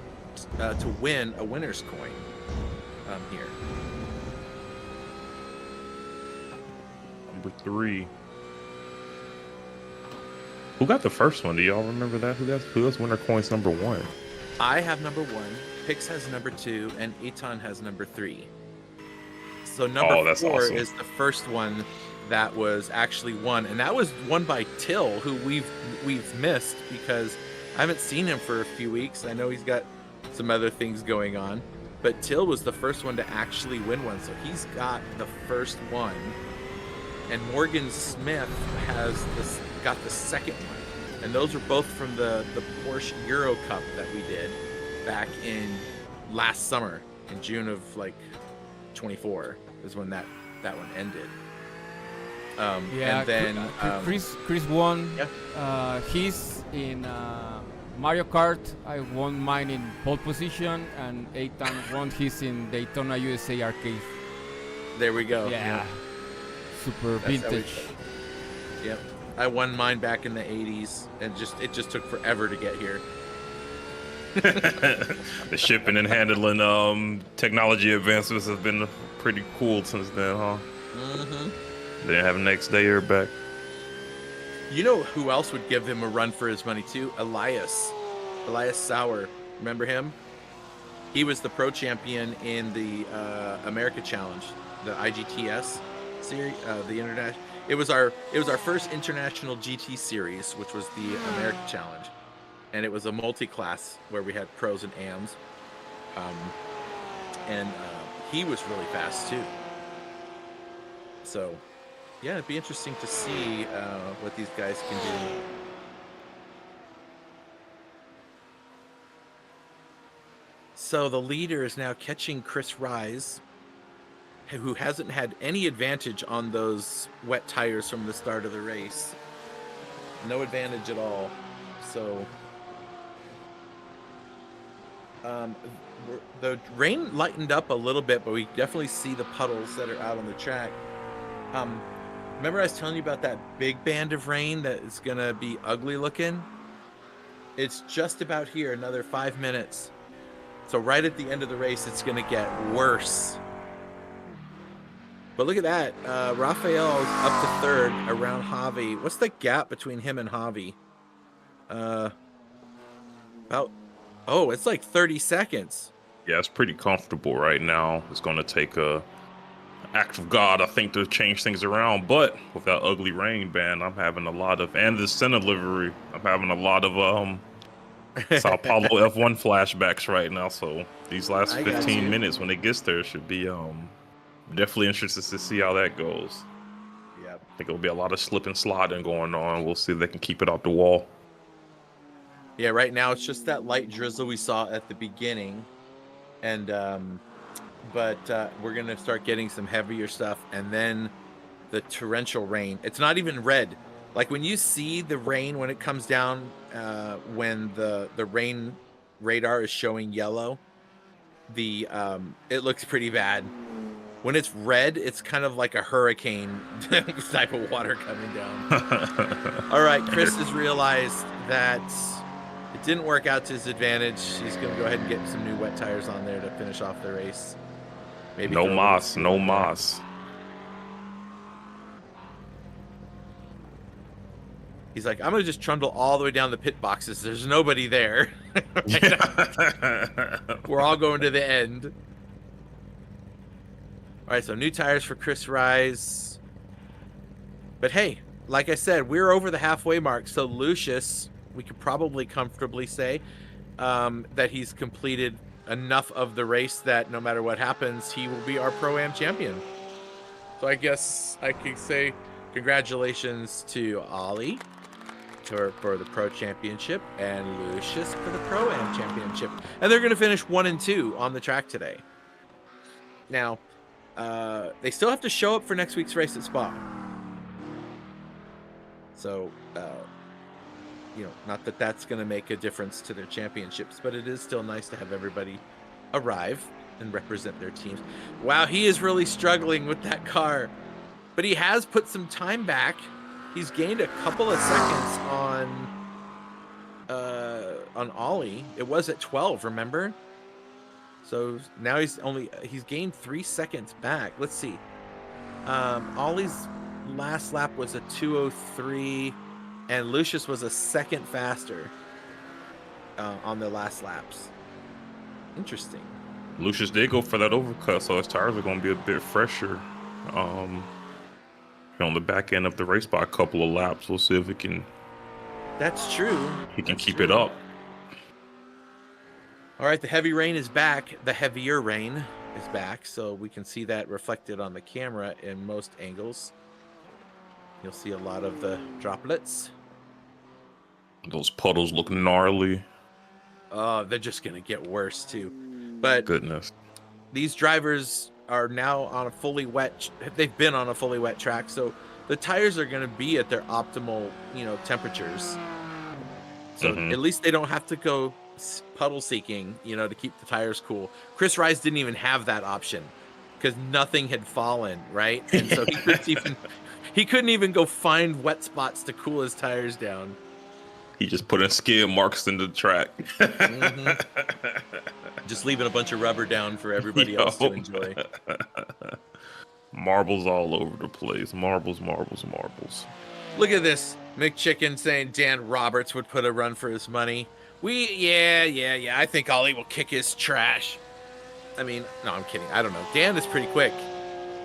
to win a winner's coin here. Number 3. Who got the first one? Do y'all remember that? Who has winner coins number 1? I have number 1. Pix has number 2, and Eton has number 3. So number 4 awesome. is the first one that was actually won, and that was won by Till, who we've missed because I haven't seen him for a few weeks. I know he's got some other things going on, but Till was the first one to actually win one, so he's got the first one. And Morgan Smith got the second one, and those are both from the Porsche Euro Cup that we did back in last summer in June of 24 is when that one ended. And then Chris won. Yeah. He's in Mario Kart. I won mine in pole position, and Eitan won his in Daytona USA Arcade. There we go. Yeah. Super vintage. Yep. I won mine back in the 80s, and it just took forever to get here. The shipping and handling technology advancements have been pretty cool since then, huh? Mm-hmm. They didn't have next day or back. You know who else would give him a run for his money too? Elias Sauer. Remember him? He was the pro champion in the America Challenge, the IGTS series, the international. It was our first international GT series, which was the America Challenge, and it was a multi-class where we had pros and AMs, and he was really fast too. So, yeah, it'd be interesting to see what these guys can do. So the leader is now catching Chris Rise, who hasn't had any advantage on those wet tires from the start of the race. No advantage at all. So the rain lightened up a little bit, but we definitely see the puddles that are out on the track. Remember I was telling you about that big band of rain that is going to be ugly looking? It's just about here, another 5 minutes. So right at the end of the race, it's going to get worse. But look at that. Rafael's up to third around Javi. What's the gap between him and Javi? It's like 30 seconds. Yeah, it's pretty comfortable right now. It's going to take a act of God, I think, to change things around. But with that ugly rain ban, I'm having a lot of, and the Senna livery, I'm having a lot of Sao Paulo F1 flashbacks right now. So these last 15 minutes, when it gets there, should be definitely interested to see how that goes. Yeah, I think it'll be a lot of slip and sliding going on. We'll see if they can keep it off the wall. Yeah, right now it's just that light drizzle we saw at the beginning, and but we're gonna start getting some heavier stuff, and then the torrential rain. It's not even red. Like when you see the rain when it comes down, when the rain radar is showing yellow, it looks pretty bad. When it's red, it's kind of like a hurricane type of water coming down. All right, Chris has realized that it didn't work out to his advantage. He's going to go ahead and get some new wet tires on there to finish off the race. Maybe no moss. He's like, I'm going to just trundle all the way down the pit boxes. There's nobody there. We're all going to the end. All right, so new tires for Chris Rise. But hey, like I said, we're over the halfway mark. So Lucius, we could probably comfortably say that he's completed enough of the race that no matter what happens, he will be our Pro-Am champion. So I guess I could say congratulations to Ollie for the Pro Championship and Lucius for the Pro-Am Championship. And they're going to finish 1 and 2 on the track today. Now, they still have to show up for next week's race at Spa. So, not that that's going to make a difference to their championships, but it is still nice to have everybody arrive and represent their teams. Wow, he is really struggling with that car, but he has put some time back. He's gained a couple of seconds on Ollie. It was at 12, remember? So now he's gained 3 seconds back. Let's see. Ollie's last lap was a 2:03, and Lucius was a second faster on the last laps. Interesting. Lucius did go for that overcut, so his tires are going to be a bit fresher on the back end of the race by a couple of laps. We'll see if it can. That's true. He can keep it up. All right, the heavy rain is back. The heavier rain is back, so we can see that reflected on the camera in most angles. You'll see a lot of the droplets. Those puddles look gnarly. Oh, they're just going to get worse, too. But goodness, these drivers are now on a fully wet. They've been on a fully wet track, so the tires are going to be at their optimal, temperatures. So at least they don't have to go puddle seeking, to keep the tires cool. Chris Rise didn't even have that option because nothing had fallen, right? And so he couldn't even go find wet spots to cool his tires down. He just put in skid marks in the track. Just leaving a bunch of rubber down for everybody else to enjoy. Marbles all over the place. Marbles. Look at this. McChicken saying Dan Roberts would put a run for his money. Yeah. I think Ollie will kick his trash. I mean, no, I'm kidding. I don't know. Dan is pretty quick.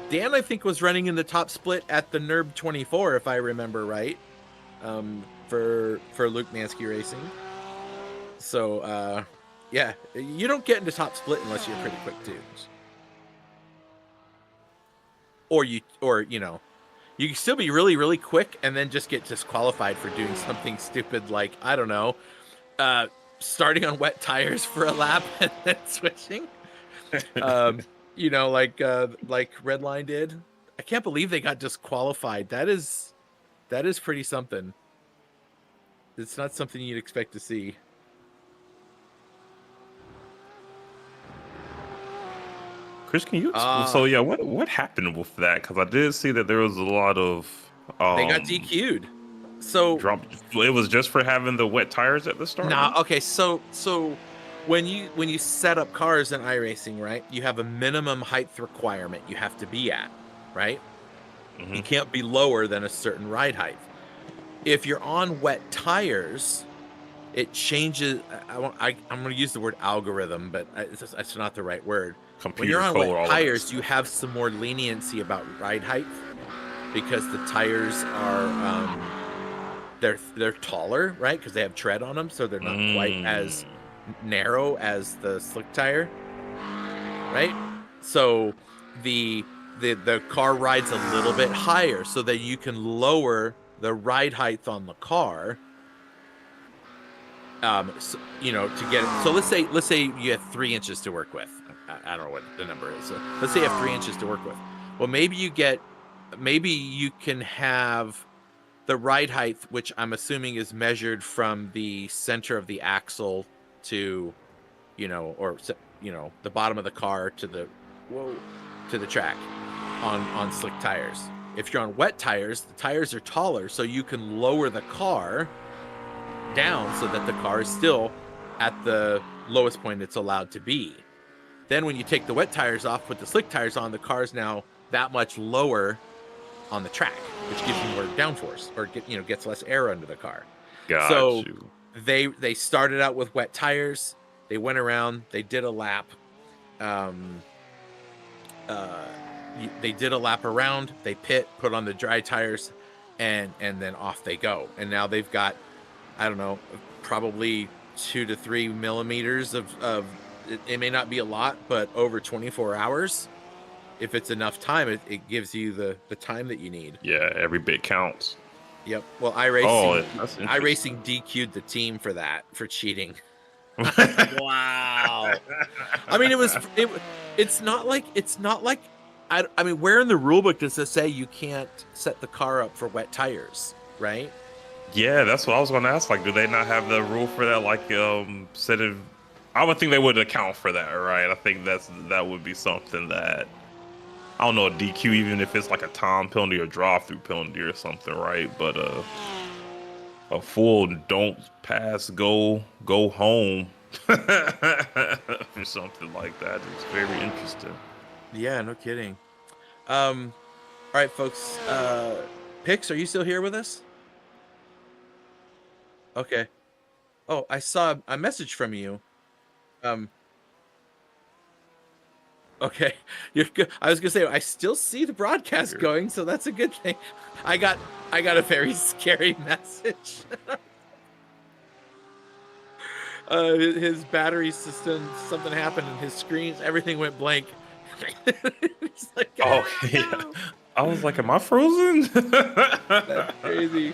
Dan, I think, was running in the top split at the NERB 24, if I remember right, for Luke Mansky Racing. So, yeah, you don't get into top split unless you're pretty quick, too. Or or you know, you can still be really, really quick and then just get disqualified for doing something stupid like, I don't know, starting on wet tires for a lap and then switching. You know, like Redline did. I can't believe they got disqualified. That is pretty something. It's not something you'd expect to see. Chris, can you? So yeah, what happened with that? Because I did see that there was a lot of. They got DQ'd. So it was just for having the wet tires at the start. Nah, okay. So when you set up cars in iRacing, right? You have a minimum height requirement you have to be at, right? Mm-hmm. You can't be lower than a certain ride height. If you're on wet tires, it changes. I'm going to use the word algorithm, but it's not the right word. When you're on wet tires, you have some more leniency about ride height because the tires are they're taller, right? Because they have tread on them, so they're not quite as narrow as the slick tire, right? So the car rides a little bit higher so that you can lower the ride height on the car. So, you know, to get it. So let's say you have 3 inches to work with. I don't know what the number is. So let's say you have 3 inches to work with. Well, maybe you can have the ride height, which I'm assuming is measured from the center of the axle to, you know, or you know, the bottom of the car to the track on slick tires. If you're on wet tires, the tires are taller, so you can lower the car down so that the car is still at the lowest point it's allowed to be. Then when you take the wet tires off, put the slick tires on, the car is now that much lower on the track, which gives you more downforce, or gets less air under the car. So they started out with wet tires. They went around. They did a lap. They did a lap around. They put on the dry tires, and then off they go. And now they've got, I don't know, probably 2 to 3 millimeters of it may not be a lot, but over 24 hours. If it's enough time, it gives you the time that you need. Yeah, every bit counts. Yep. Well, iRacing DQ'd the team for cheating. Wow. I mean, it's not like I mean, where in the rule book does it say you can't set the car up for wet tires, right? Yeah, that's what I was going to ask. Like, do they not have the rule for that? Like, I would think they would account for that, right? I think that would be something that, I don't know, a DQ, even if it's like a time penalty or drive-through penalty or something, right? But a full don't pass, go home or something like that. It's very interesting. Yeah, no kidding. All right, folks. Pix, are you still here with us? Okay. Oh, I saw a message from you. Okay, you're good. I was gonna say I still see the broadcast going, so that's a good thing. I got a very scary message. His battery system, something happened, and his screens, everything went blank. He's like, oh yeah. I was like, am I frozen? That's crazy.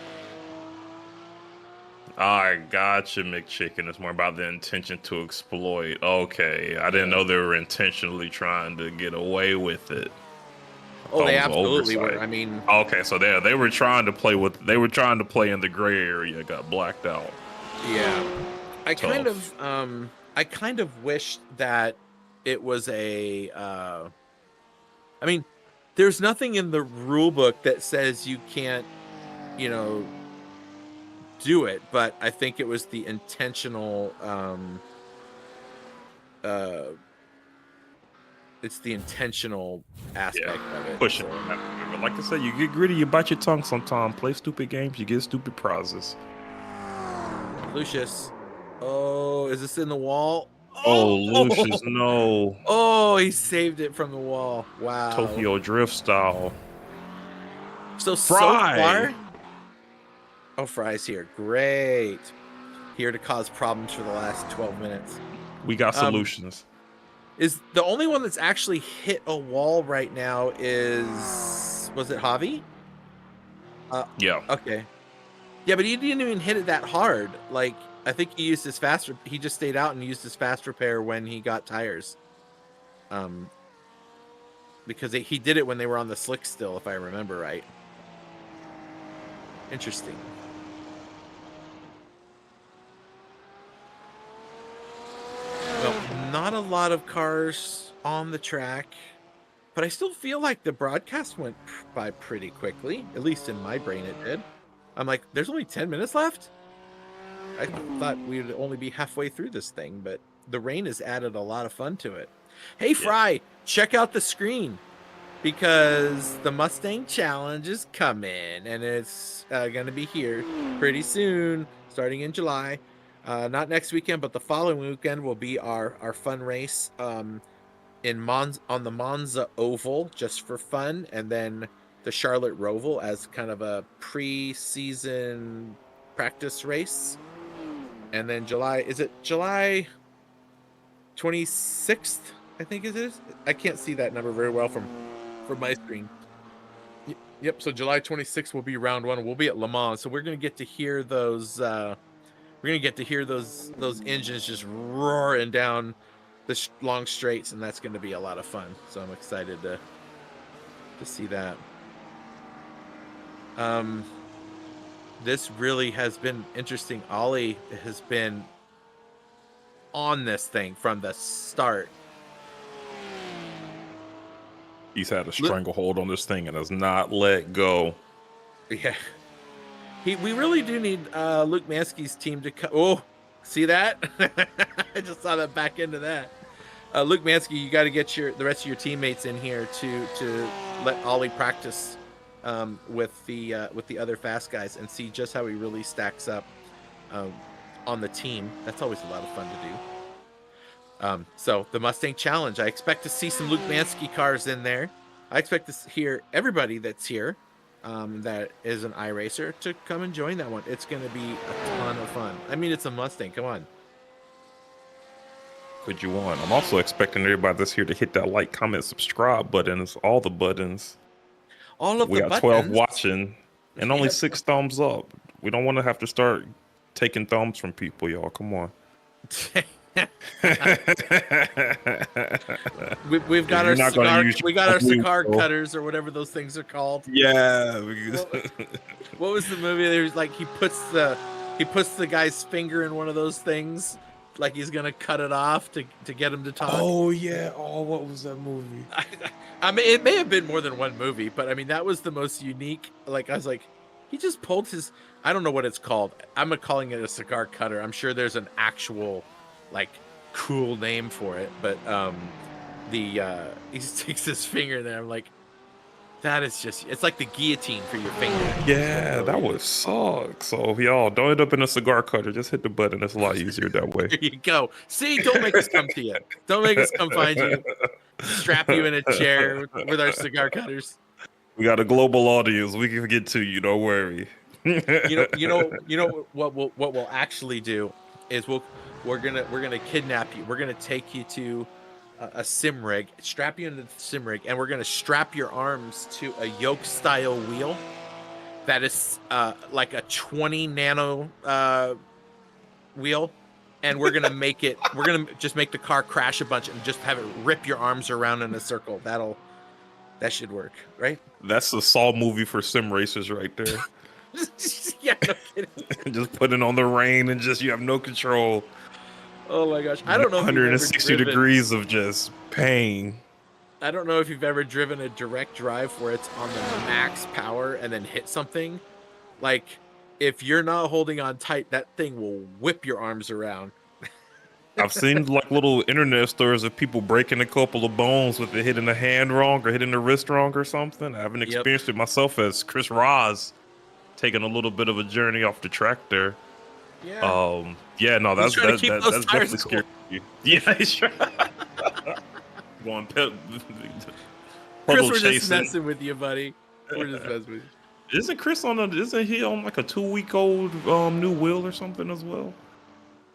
I gotcha, McChicken. It's more about the intention to exploit. Okay, I didn't know they were intentionally trying to get away with it. Oh, they absolutely were. I mean, okay, so they were trying to play in the gray area, got blacked out. Yeah, I kind of wish that it was a. I mean, there's nothing in the rule book that says you can't, do it, but I think it was the intentional it's the intentional aspect of it. Push it. Like I said, you get gritty, you bite your tongue sometimes. Play stupid games, you get stupid prizes. Lucius. Oh, is this in the wall? Oh, Lucius, no. Oh, he saved it from the wall. Wow. Tokyo Drift style. So far. Oh, Fry's here. Great. Here to cause problems for the last 12 minutes. We got solutions. Is the only one that's actually hit a wall right now is was it Javi? Yeah. Okay. Yeah, but he didn't even hit it that hard. Like, I think he used his he just stayed out and used his fast repair when he got tires. Because he did it when they were on the slick still, if I remember right. Interesting. Well, not a lot of cars on the track, but I still feel like the broadcast went by pretty quickly. At least in my brain it did. I'm like, there's only 10 minutes left? I thought we'd only be halfway through this thing, but the rain has added a lot of fun to it. Hey, Fry, check out the screen because the Mustang Challenge is coming, and it's going to be here pretty soon, starting in July. Not next weekend, but the following weekend will be our fun race on the Monza Oval, just for fun, and then the Charlotte Roval as kind of a pre-season practice race. And then July 26th, I think it is. I can't see that number very well from my screen. Yep, so July 26th will be round one. We'll be at Le Mans, so we're going to get to hear those those engines just roaring down the long straights, and that's going to be a lot of fun. So I'm excited to see that. This really has been interesting. Ollie has been on this thing from the start. He's had a stranglehold on this thing and has not let go. Yeah. We really do need Luke Mansky's team to come. Oh, see that? I just saw that back into that. Luke Mansky, you got to get the rest of your teammates in here to let Ollie practice with the other fast guys and see just how he really stacks up on the team. That's always a lot of fun to do. So the Mustang Challenge, I expect to see some Luke Mansky cars in there. I expect to hear everybody that's here that is an iRacer to come and join that one. It's going to be a ton of fun. I mean, it's a Mustang. Come on. Could you want? I'm also expecting everybody that's here to hit that like, comment, subscribe buttons, all the buttons. We got 12 watching and only 6 thumbs up. We don't want to have to start taking thumbs from people, y'all. Come on. We've got our cigar cutters or whatever those things are called. Yeah. What was the movie? There's like he puts the guy's finger in one of those things, like he's gonna cut it off to get him to talk. Oh yeah. Oh, what was that movie? I mean, it may have been more than one movie, but I mean that was the most unique. Like I was like, he just pulled his. I don't know what it's called. I'm calling it a cigar cutter. I'm sure there's an actual like cool name for it, but he sticks his finger in there. I'm like, that is just, it's like the guillotine for your finger. Yeah, that would suck. So y'all don't end up in a cigar cutter. Just hit the button. It's a lot easier that way. There you go. See, don't make us come to you. Don't make us come find you. Strap you in a chair with our cigar cutters. We got a global audience. We can get to you. Don't worry. You know what we'll actually do is we're gonna kidnap you. We're gonna take you to a sim rig, strap you into the sim rig, and we're gonna strap your arms to a yoke style wheel that is like a 20 nano wheel, and we're gonna just make the car crash a bunch and just have it rip your arms around in a circle. That should work, right? That's the Saw movie for sim racers right there. Yeah, no kidding. Just put it on the rain and just you have no control. Oh my gosh, I don't know. 160 degrees of just pain. I don't know if you've ever driven a direct drive where it's on the max power and then hit something. Like, if you're not holding on tight, that thing will whip your arms around. I've seen like little internet stories of people breaking a couple of bones with it hitting the hand wrong or hitting the wrist wrong or something. I haven't experienced it myself as Chris Ross taking a little bit of a journey off the track there. Yeah. Yeah, no, that's definitely scary. Yeah, he's trying. Going Chris, we're just messing with you, buddy. We're just messing with you. Isn't Chris isn't he on like a 2-week-old new wheel or something as well?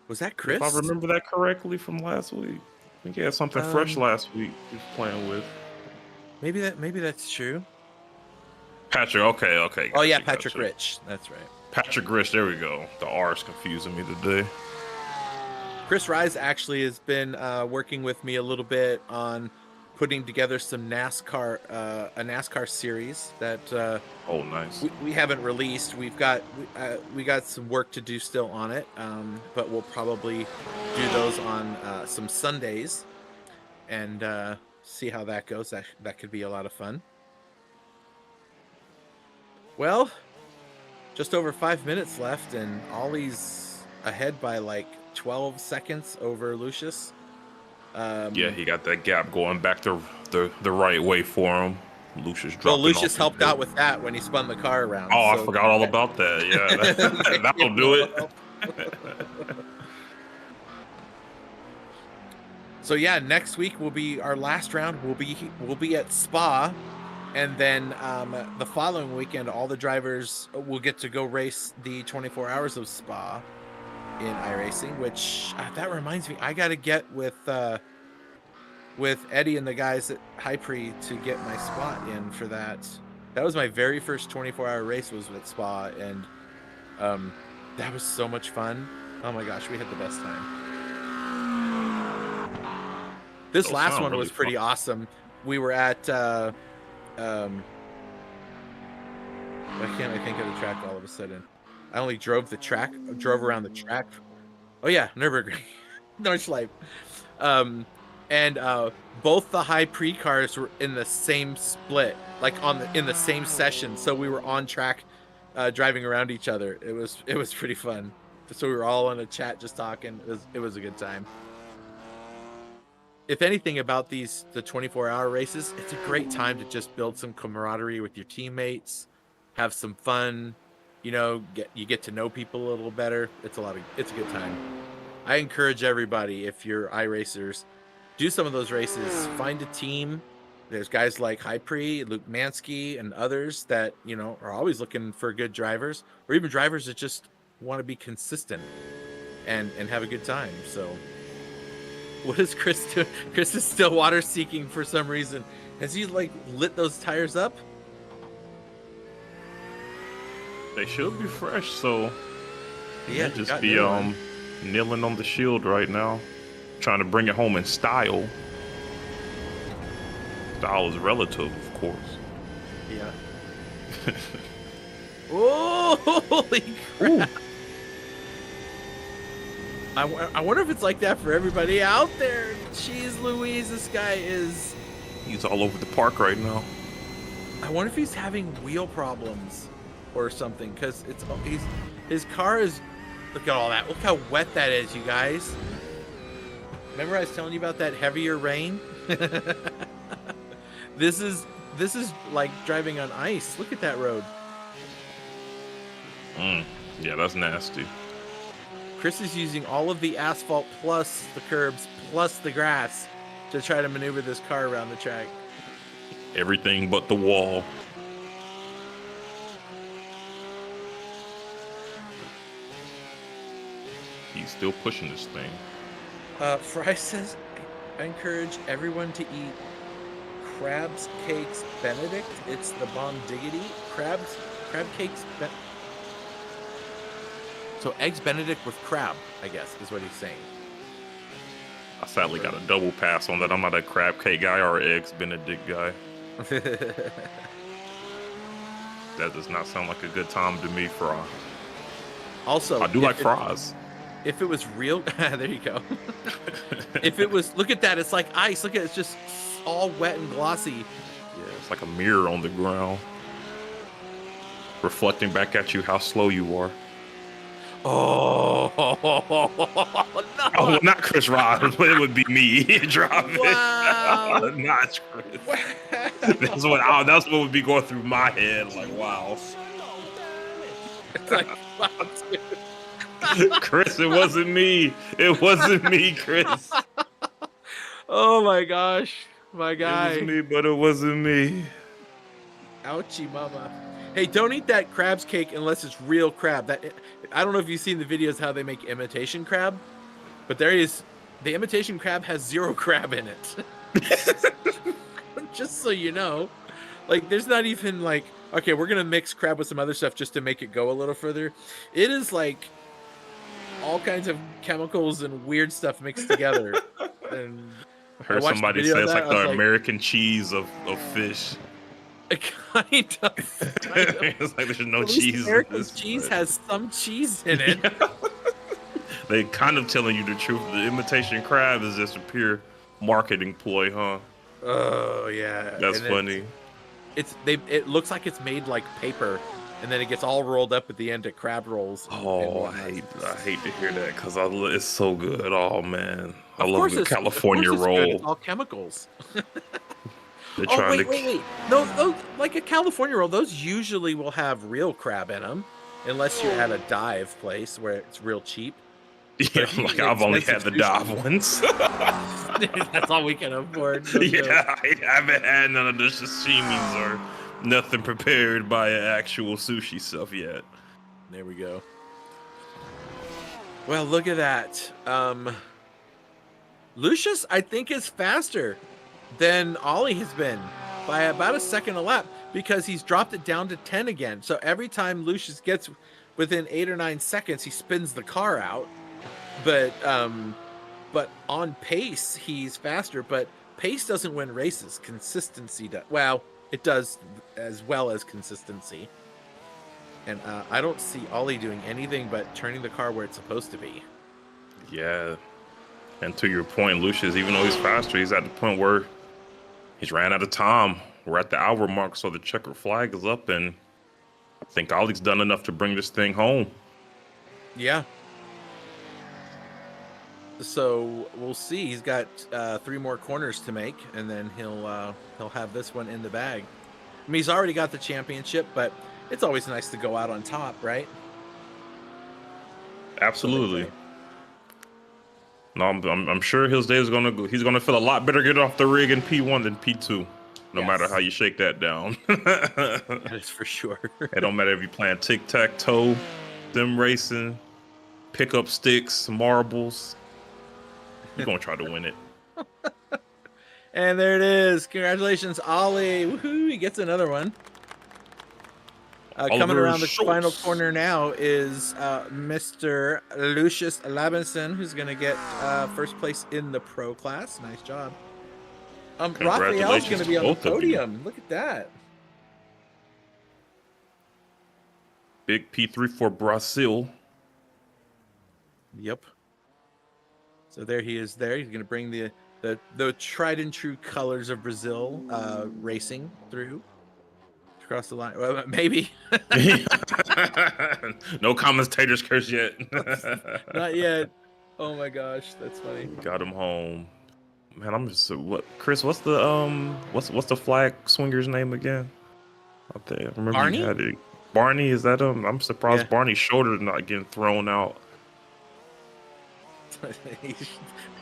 Was that Chris? If I remember that correctly from last week. I think he had something fresh last week he was playing with. Maybe that's true. Patrick. Okay. Oh yeah, gotcha, Patrick gotcha. Rich. That's right. Patrick Rich. There we go. The R is confusing me today. Chris Rise actually has been working with me a little bit on putting together some NASCAR, a NASCAR series that Oh, nice. we haven't released. We got some work to do still on it, but we'll probably do those on some Sundays and see how that goes. That could be a lot of fun. Well, just over 5 minutes left, and Ollie's ahead by like 12 seconds over Lucius. Yeah, he got that gap going back the right way for him. Lucius dropping Well, Lucius off helped out with that when he spun the car around. Oh, so I forgot all about that. Yeah, that'll do it. So yeah, next week will be our last round. We'll be at Spa, and then the following weekend, all the drivers will get to go race the 24 hours of Spa in iRacing. Which that reminds me, I got to get with Eddie and the guys at Hypre to get my spot in for that. That was my very first 24-hour race was with Spa, and that was so much fun. Oh my gosh, we had the best time. This last one was pretty awesome. We were at why can't I think of the track all of a sudden? I only drove around the track. Oh yeah, Nürburgring, Nordschleife. And both the high pre cars were in the same split, like in the same session. So we were on track, driving around each other. It was pretty fun. So we were all in a chat just talking. It was a good time. If anything about the 24-hour races, it's a great time to just build some camaraderie with your teammates, have some fun, you get to know people a little better. It's a good time. I encourage everybody, if you're iRacers, do some of those races. Find a team. There's guys like Hypre, Luke Mansky, and others that are always looking for good drivers, or even drivers that just want to be consistent and have a good time. So, what is Chris doing? Chris is still water seeking for some reason. Has he lit those tires up? They should be fresh, so yeah, just be kneeling on the shield right now, trying to bring it home in style. Style is relative, of course. Yeah. Oh, holy crap! I wonder if it's like that for everybody out there. Jeez Louise, this guy is... He's all over the park right now. I wonder if he's having wheel problems or something, because his car is... Look at all that. Look how wet that is, you guys. Remember I was telling you about that heavier rain? This is like driving on ice. Look at that road. Yeah, that's nasty. Chris is using all of the asphalt plus the curbs plus the grass to try to maneuver this car around the track. Everything but the wall. He's still pushing this thing. Fry says, I encourage everyone to eat crabs cakes Benedict. It's the bomb diggity. Crab cakes So eggs Benedict with crab, I guess, is what he's saying. I sadly got a double pass on that. I'm not a crab cake guy or an eggs Benedict guy. That does not sound like a good time to me, Fry. Also, I do like fries. If it was real, there you go. If it was, look at that. It's like ice. Look at it. It's just all wet and glossy. Yeah, it's like a mirror on the ground, reflecting back at you how slow you are. Oh, no. Oh, not Chris Rod, but it would be me driving. Wow. Not Chris. That's what would be going through my head. Like, wow. It's like, wow, dude. Chris, it wasn't me. It wasn't me, Chris. Oh my gosh, my guy. It was me, but it wasn't me. Ouchie, mama. Hey, don't eat that crab's cake unless it's real crab. I don't know if you've seen the videos how they make imitation crab, but there is the imitation crab has zero crab in it. Just so you know, like there's not even like Okay, we're gonna mix crab with some other stuff just to make it go a little further. It is like all kinds of chemicals and weird stuff mixed together. And I I heard watched the somebody video say of it's that. like I was the like, American cheese of fish. kind of. It's like there's no At least cheese in American this. cheese but- has some cheese in it. They kind of telling you the truth. The imitation crab is just a pure marketing ploy, huh? Oh yeah, That's and funny. it looks like it's made like paper, and then it gets all rolled up at the end of crab rolls. and Oh, whatnot. I hate to hear that because it's so good. Oh man, I Of love course the it's- of course California it's good. roll. It's all chemicals. They're Oh trying wait. No, those, like a California roll, those usually will have real crab in them, unless you're at a dive place where it's real cheap. Yeah, if you like eat I've only had expensive the sushi- dive ones. That's all we can afford. No joke. Yeah, I haven't had none of the sashimis or nothing prepared by actual sushi stuff yet. There we go. Well, look at that. Lucius, I think, is faster than Ollie has been by about a second a lap because he's dropped it down to 10 again. So every time Lucius gets within 8 or 9 seconds, he spins the car out. But on pace, he's faster. But pace doesn't win races. Consistency does. Well, it does as well as consistency. And I don't see Ollie doing anything but turning the car where it's supposed to be. Yeah. And to your point, Lucius, even though he's faster, he's at the point where he's ran out of time. We're at the hour mark, so the checkered flag is up, and I think Ollie's done enough to bring this thing home. Yeah. So we'll see. He's got 3 more corners to make, and then he'll have this one in the bag. I mean, he's already got the championship, but it's always nice to go out on top, right? Absolutely. No, I'm sure his day is gonna go. He's gonna feel a lot better getting off the rig in P1 than P2, no matter how you shake that down. That is for sure. It don't matter if you're playing tic-tac-toe, sim racing, pick up sticks, marbles. You're gonna try to win it. And there it is. Congratulations, Ollie. Woohoo! He gets another one. Coming Oliver around the Schultz. final corner now is Mr. Lucius Labinson, who's going to get first place in the pro class. Nice job. Raphael's going to be on the both of you. podium. Look at that. Big P3 for Brazil. Yep. So there he is there. He's going to bring the tried and true colors of Brazil racing through. Across the line. Well, maybe. No commentators curse yet. Not yet. Oh my gosh, that's funny. Got him home. Man, I'm just what Chris, what's the flag swinger's name again? I remember Barney? you had it. Barney, is that him? I'm surprised Yeah. Barney's shoulder's not getting thrown out.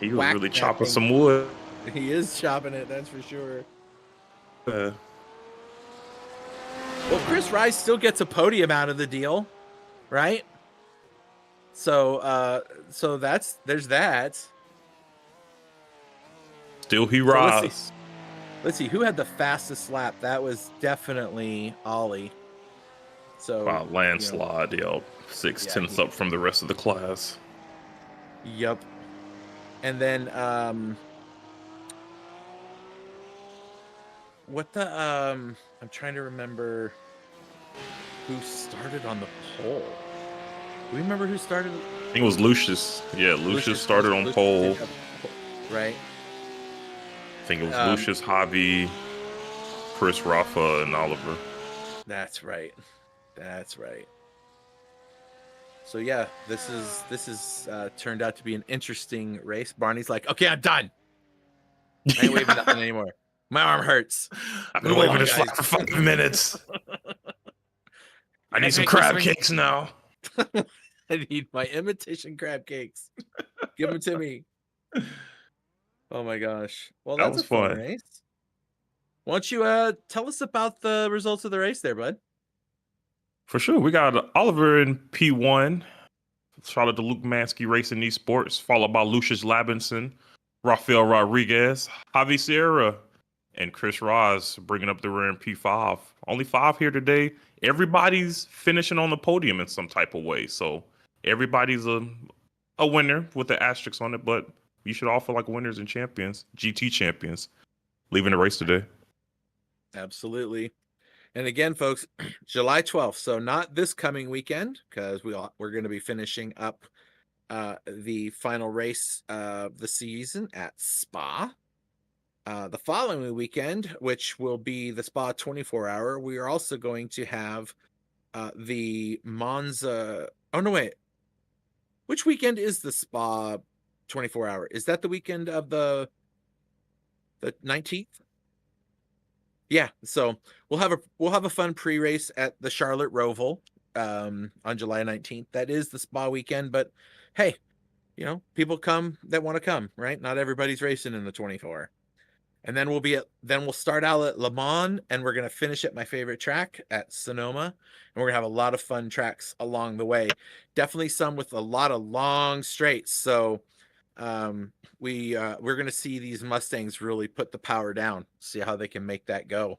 He was Whack really that chopping thing. some wood. He is chopping it, that's for sure. Well, Chris Rice still gets a podium out of the deal, right? So there's that. Still he let's rise. Let's see who had the fastest lap. That was definitely Ollie. So Wow, landslide, yo. 6/10 up from the rest of the class. Yep. And then what the I'm trying to remember who started on the pole. Do we remember who started? I think it was Lucius. Yeah, Lucius started on pole. did have- Right. I think it was Lucius, Javi, Chris, Rafa, and Oliver. That's right. That's right. So yeah, this is turned out to be an interesting race. Barney's like, okay, I'm done. I ain't waving nothing anymore. My arm hurts. I've been Move waving on, this flag guys. for 5 minutes. I need some Make crab this cakes now. I need my imitation crab cakes. Give them to me. Oh my gosh. Well, That that's was a fun fun. race. Why don't you tell us about the results of the race there, bud? For sure. We got Oliver in P1. Shout out to Luke Mansky Racing Esports, followed by Lucius Labinson, Rafael Rodriguez, Javi Sierra and Chris Ross bringing up the rear in P5. Only 5 here today. Everybody's finishing on the podium in some type of way. So everybody's a winner with the asterisks on it, but you should all feel like winners and champions, GT champions, leaving the race today. Absolutely. And again, folks, July 12th. So not this coming weekend, because we're going to be finishing up the final race of the season at Spa. The following weekend, which will be the Spa 24-hour, we are also going to have the Monza. Oh, no, wait. Which weekend is the Spa 24-hour? Is that the weekend of the 19th? Yeah, so we'll have a fun pre-race at the Charlotte Roval on July 19th. That is the Spa weekend, but hey, people come that want to come, right? Not everybody's racing in the 24. And then we'll start out at Le Mans, and we're gonna finish at my favorite track at Sonoma, and we're gonna have a lot of fun tracks along the way. Definitely some with a lot of long straights. So we're gonna see these Mustangs really put the power down, see how they can make that go.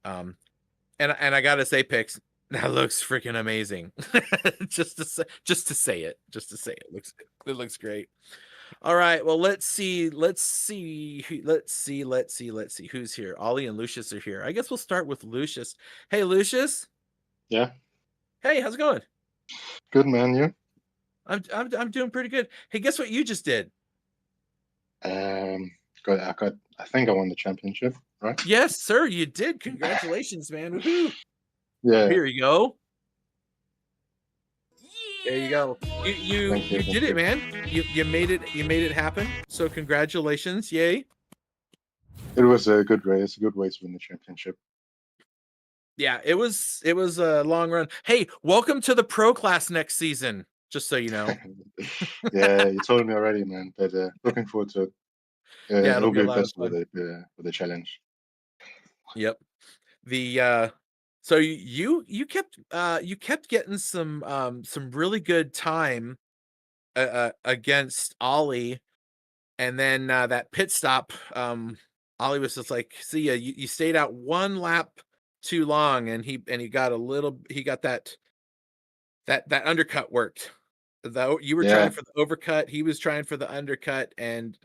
And I gotta say, Pix, that looks freaking amazing. just to say it looks great. All right, well, let's see who's here. Ollie and Lucius are here. I guess we'll start with Lucius. Hey, Lucius. Yeah. Hey, how's it going? Good, man. You? I'm doing pretty good. Hey, guess what you just did? I think I won the championship, right? Yes, sir, you did. Congratulations, man. Woohoo. Yeah. Here you go. There you go. You did it, man. You made it happen. So congratulations. Yay. It was a good race. A good way to win the championship. Yeah, it was a long run. Hey, welcome to the pro class next season, just so you know. Yeah, you told me already, man. But looking forward to it. Yeah, it'll be a lot of best with the challenge. Yep. So you kept getting some really good time against Ollie, and then that pit stop, Ollie was just like, see ya, you stayed out one lap too long, and he got that undercut worked. Though you were trying for the overcut, he was trying for the undercut, and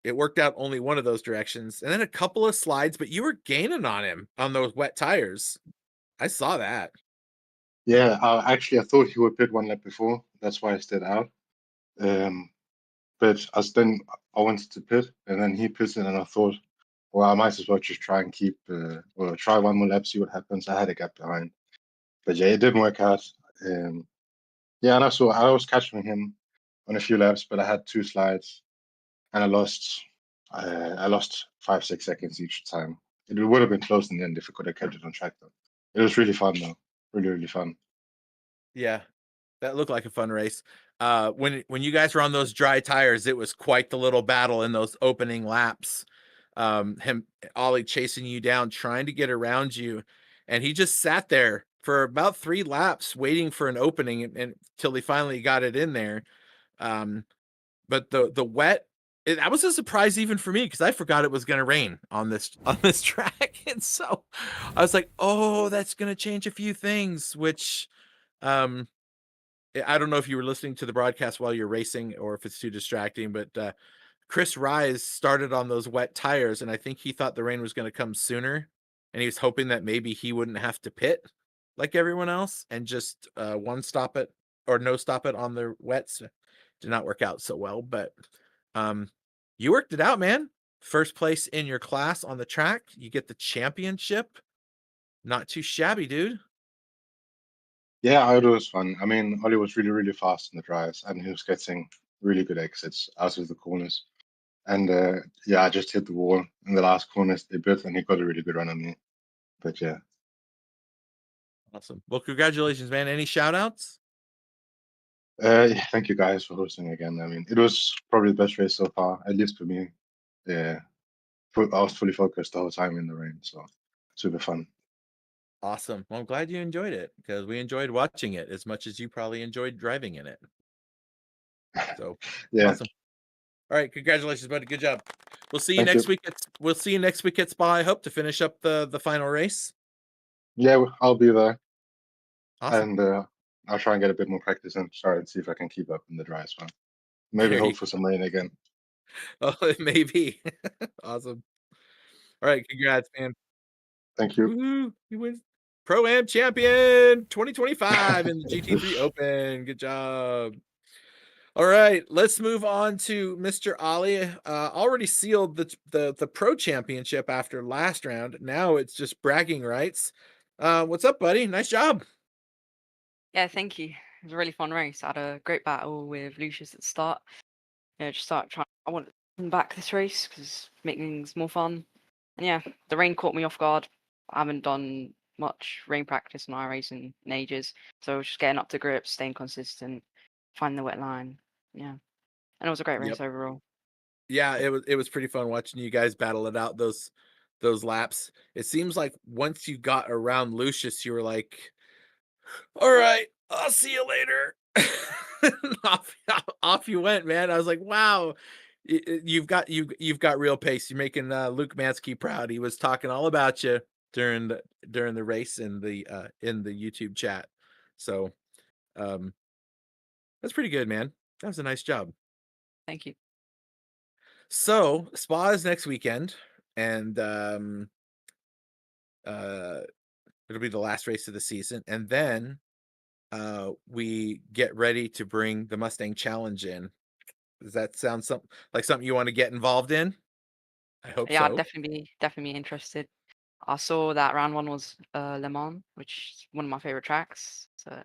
it worked out only one of those directions, and then a couple of slides, but you were gaining on him on those wet tires. I saw that. Yeah, actually, I thought he would pit one lap before. That's why I stayed out. But I wanted to pit, and then he pitted, and I thought, well, I might as well just try and try one more lap, see what happens. I had a gap behind, but yeah, it didn't work out. Yeah, and I was catching him on a few laps, but I had 2 slides, and I lost 5-6 seconds each time. It would have been close in the end if I could have kept it on track, though. It was really fun, though. Really, really fun. Yeah, that looked like a fun race. When you guys were on those dry tires, it was quite the little battle in those opening laps. Ollie chasing you down, trying to get around you, and he just sat there for about 3 laps waiting for an opening until he finally got it in there. But the wet, that was a surprise even for me, because I forgot it was going to rain on this track, and so I was like, oh, that's going to change a few things, which I don't know if you were listening to the broadcast while you're racing or if it's too distracting, but Chris Rise started on those wet tires, and I think he thought the rain was going to come sooner, and he was hoping that maybe he wouldn't have to pit like everyone else, and just no stop it on the wets. Did not work out so well, but you worked it out, man. First place in your class on the track. You get the championship. Not too shabby, dude. Yeah, it was fun. I mean, Ollie was really, really fast in the dries, and he was getting really good exits out of the corners. And I just hit the wall in the last corners a bit, and he got a really good run on me. But yeah. Awesome. Well, congratulations, man. Any shout outs? Thank you guys for hosting again. I mean, it was probably the best race so far, at least for me. Yeah, I was fully focused the whole time in the rain, so super fun. Awesome. Well, I'm glad you enjoyed it, because we enjoyed watching it as much as you probably enjoyed driving in it. So Yeah. awesome. All right, congratulations, buddy. Good job. We'll see you Thank next you. week. We'll see you next week at Spa. I hope to finish up the final race. Yeah, I'll be there, Awesome. and I'll try and get a bit more practice and try and see if I can keep up in the dry as well. Maybe There you hope for some rain again. Oh, it may be. Awesome. All right, congrats, man. Thank you. Woohoo! You win Pro-Am champion 2025 in the GT3 Open. Good job. All right, let's move on to Mr. Ali. Already sealed the pro championship after last round. Now it's just bragging rights. What's up, buddy? Nice job. Yeah, thank you. It was a really fun race. I had a great battle with Lucius at the start. Yeah, just started trying. I wanted to come back this race because make things more fun. And yeah, the rain caught me off guard. I haven't done much rain practice on iRacing in ages, so I was just getting up to grips, staying consistent, finding the wet line. Yeah, and it was a great race Yep. overall. Yeah, it was pretty fun watching you guys battle it out those laps. It seems like once you got around Lucius, you were like, all right, I'll see you later. off you went, man. I was like, wow, you've got real pace. You're making Luke Mansky proud. He was talking all about you during the race in the YouTube chat. So that's pretty good, man. That was a nice job. Thank you. So Spa is next weekend, and it'll be the last race of the season, and then we get ready to bring the Mustang Challenge in. Does that sound like something you want to get involved in? I hope Yeah, I'd so. definitely be interested. I saw that round one was Le Mans, which is one of my favorite tracks. So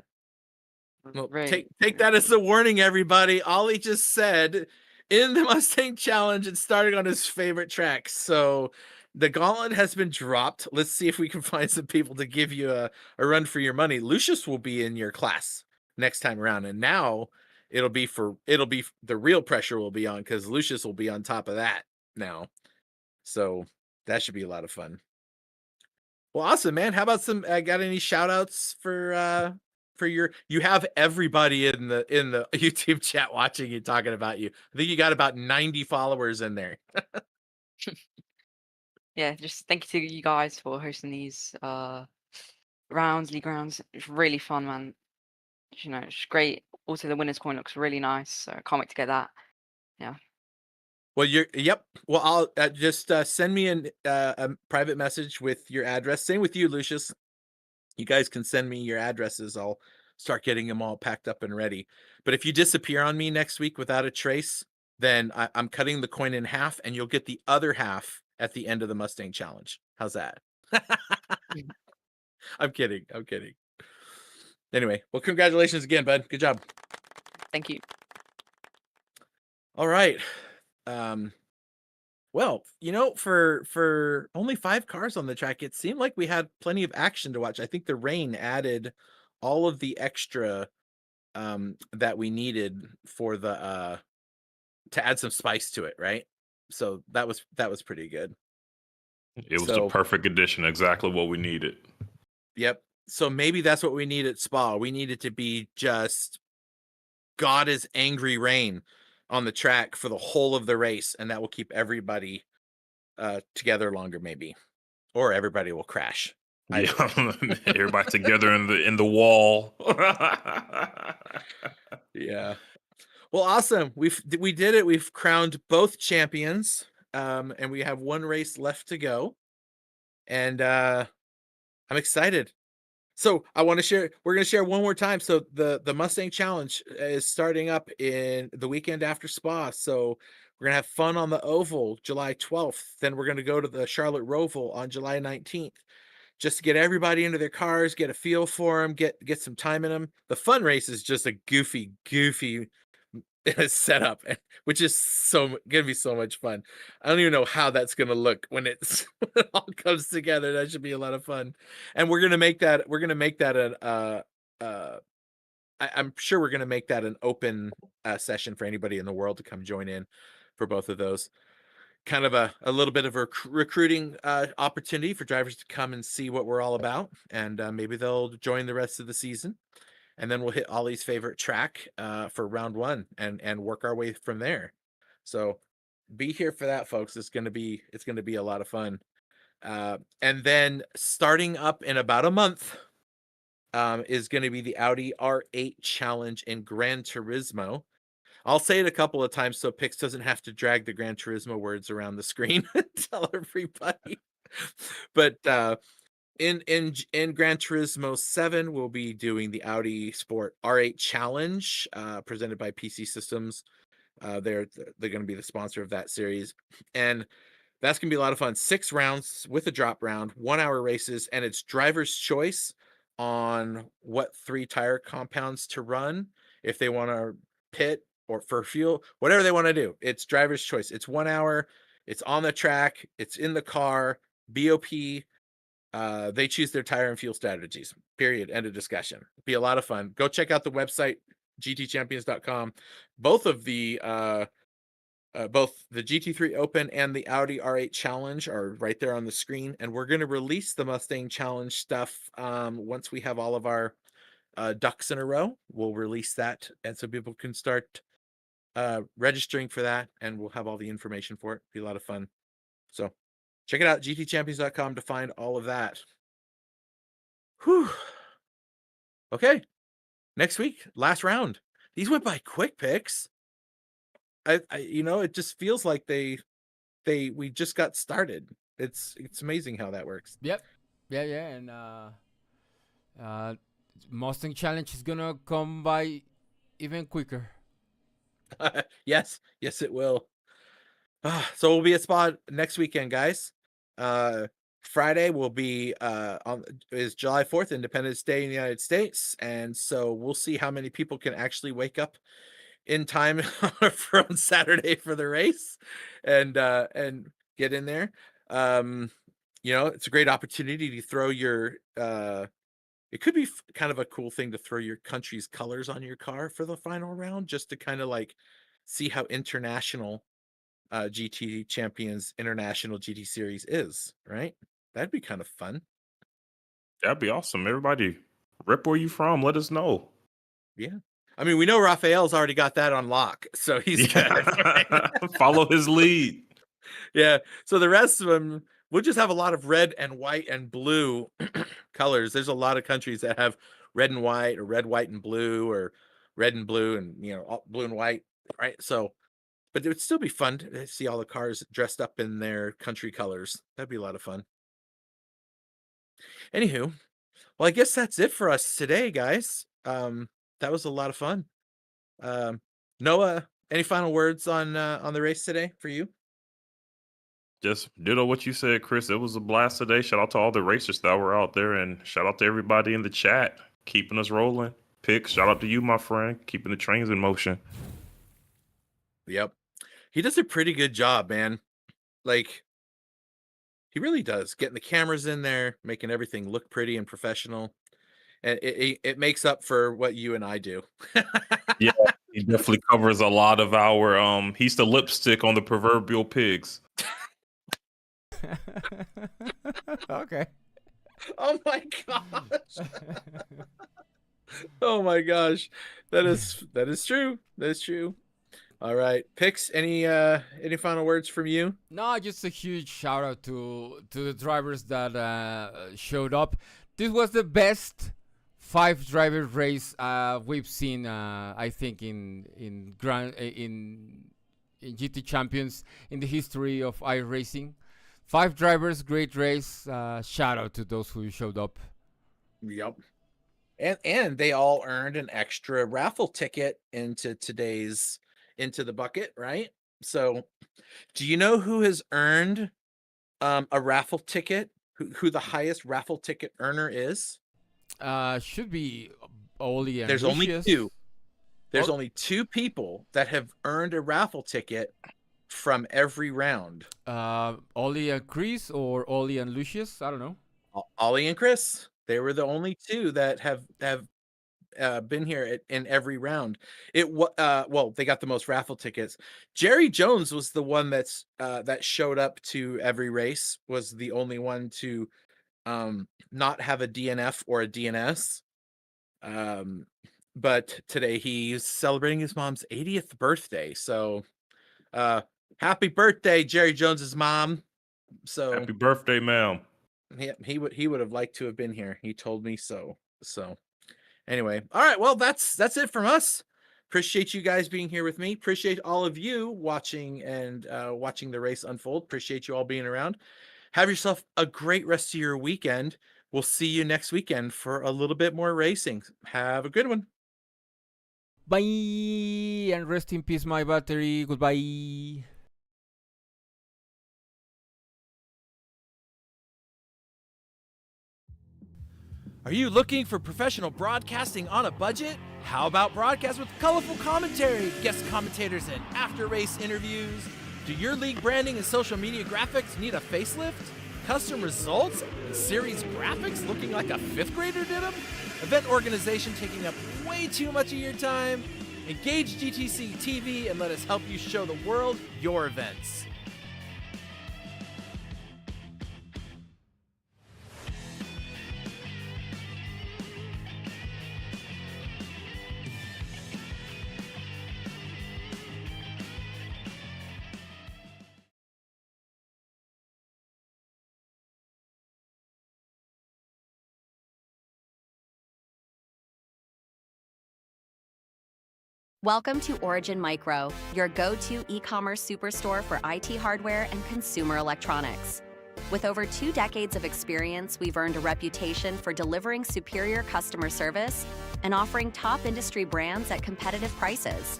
Well, really, take that as a warning, everybody. Ollie just said in the Mustang Challenge it's starting on his favorite tracks. So the gauntlet has been dropped. Let's see if we can find some people to give you a run for your money. Lucius will be in your class next time around, and now it'll be the real pressure will be on because Lucius will be on top of that now. So that should be a lot of fun. Well, awesome, man. How about some got any shout outs for you have everybody in the YouTube chat watching you talking about you. I think you got about 90 followers in there. yeah, just thank you to you guys for hosting these rounds, league rounds. It's really fun, man. You know, it's great. Also, the winner's coin looks really nice, so I can't wait to get that. Yeah. Well, yep. Well, I'll just send me a private message with your address. Same with you, Lucius. You guys can send me your addresses. I'll start getting them all packed up and ready. But if you disappear on me next week without a trace, then I'm cutting the coin in half, and you'll get the other half at the end of the Mustang Challenge. How's that? Mhm. I'm kidding. I'm kidding. Anyway, well, congratulations again, bud. Good job. Thank you. All right. Well, for only 5 cars on the track, it seemed like we had plenty of action to watch. I think the rain added all of the extra that we needed for the to add some spice to it, right? So that was pretty good. It was the perfect addition, exactly what we needed. Yep. So maybe that's what we need at Spa. We need it to be just God is angry rain on the track for the whole of the race, and that will keep everybody together longer, maybe, or everybody will crash. Yeah, everybody together in the wall. Yeah. Well, awesome. We did it. We've crowned both champions, and we have one race left to go, and I'm excited. So I want to share. We're going to share one more time. So the Mustang Challenge is starting up in the weekend after Spa. So we're going to have fun on the Oval July 12th. Then we're going to go to the Charlotte Roval on July 19th, just to get everybody into their cars, get a feel for them, get some time in them. The fun race is just a goofy setup, which is gonna be so much fun. I don't even know how that's gonna look when when it all comes together. That should be a lot of fun, and we're gonna make that I'm sure we're gonna make that an open session for anybody in the world to come join in for both of those. Kind of a little bit of a recruiting opportunity for drivers to come and see what we're all about, and maybe they'll join the rest of the season. And then we'll hit Ollie's favorite track for round 1 and work our way from there. So be here for that, folks. It's gonna be a lot of fun. And then starting up in about a month is going to be the Audi R8 Challenge in Gran Turismo. I'll say it a couple of times so Pix doesn't have to drag the Gran Turismo words around the screen and tell everybody. But in Gran Turismo 7, we'll be doing the Audi Sport R8 Challenge presented by PC Systems. They're going to be the sponsor of that series, and that's going to be a lot of fun. 6 rounds with a drop round, 1 hour races, and it's driver's choice on what 3 tire compounds to run. If they want to pit or for fuel, whatever they want to do, it's driver's choice. It's 1 hour. It's on the track. It's in the car. BOP. They choose their tire and fuel strategies. Period. End of discussion. Be a lot of fun. Go check out the website, gtchampions.com. Both the GT3 Open and the Audi R8 Challenge are right there on the screen, and we're going to release the Mustang Challenge stuff once we have all of our ducks in a row. We'll release that, and so people can start registering for that, and we'll have all the information for it. Be a lot of fun. So check it out, gtchampions.com, to find all of that. Whew. Okay, next week, last round. These went by quick, Picks. I it just feels like we just got started. It's amazing how that works. Yep. Yeah, and Mustang Challenge is gonna come by even quicker. Yes, it will. So we'll be at Spa next weekend, guys. Friday will be is July 4th, Independence Day in the United States, and so we'll see how many people can actually wake up in time from Saturday for the race and get in there. It's a great opportunity to throw your it could be kind of a cool thing to throw your country's colors on your car for the final round, just to kind of like see how international GT Champions International GT Series is, right? That'd be kind of fun. That'd be awesome. Everybody, rep where you from. Let us know. Yeah. I mean, we know Raphael's already got that on lock, so he's good. Right? Follow his lead. Yeah. So the rest of them, we'll just have a lot of red and white and blue colors. There's a lot of countries that have red and white, or red, white, and blue, or red and blue, and blue and white, right? So, but it would still be fun to see all the cars dressed up in their country colors. That'd be a lot of fun. Anywho, well, I guess that's it for us today, guys. That was a lot of fun. Noah, any final words on the race today for you? Just ditto what you said, Chris. It was a blast today. Shout out to all the racers that were out there, and shout out to everybody in the chat keeping us rolling. Picks, shout out to you, my friend, keeping the trains in motion. Yep. He does a pretty good job, man. Like, he really does, getting the cameras in there, making everything look pretty and professional. And it makes up for what you and I do. Yeah, he definitely covers a lot of our he's the lipstick on the proverbial pigs. Okay. Oh my gosh. Oh my gosh. That is true. That's true. All right. Pix, any final words from you? No, just a huge shout out to the drivers that showed up. This was the best 5-driver race we've seen, I think, in GT Champions in the history of iRacing. 5 drivers, great race. Shout out to those who showed up. Yep. And they all earned an extra raffle ticket into the bucket, right? So, do you know who has earned a raffle ticket? Who the highest raffle ticket earner is? Should be Oli and There's Lucius. only 2. There's only 2 people that have earned a raffle ticket from every round. Oli and Chris, or Oli and Lucius. I don't know. Ollie and Chris. They were the only 2 that have been here in every round. Well, they got the most raffle tickets. Jerry Jones was the one that showed up to every race. Was the only one to not have a DNF or a DNS. But today he's celebrating his mom's 80th birthday. So Happy birthday, Jerry Jones's mom. So Happy birthday, ma'am. he would have liked to have been here. He told me so. So anyway, all right. Well, that's it from us. Appreciate you guys being here with me. Appreciate all of you watching and watching the race unfold. Appreciate you all being around. Have yourself a great rest of your weekend. We'll see you next weekend for a little bit more racing. Have a good one. Bye, and rest in peace, my battery. Goodbye. Are you looking for professional broadcasting on a budget? How about broadcast with colorful commentary, guest commentators, and after-race interviews? Do your league branding and social media graphics need a facelift? Custom results and series graphics looking like a 5th grader did them? Event organization taking up way too much of your time? Engage GTC TV and let us help you show the world your events. Welcome to Origin Micro, your go-to e-commerce superstore for IT hardware and consumer electronics. With over 2 decades of experience, we've earned a reputation for delivering superior customer service and offering top industry brands at competitive prices.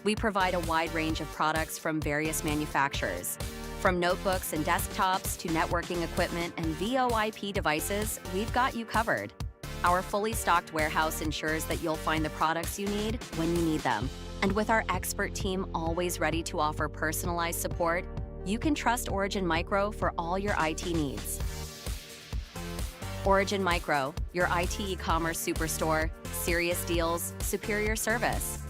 We provide a wide range of products from various manufacturers. From notebooks and desktops to networking equipment and VoIP devices, we've got you covered. Our fully stocked warehouse ensures that you'll find the products you need when you need them. And with our expert team always ready to offer personalized support, you can trust Origin Micro for all your IT needs. Origin Micro, your IT e-commerce superstore, serious deals, superior service.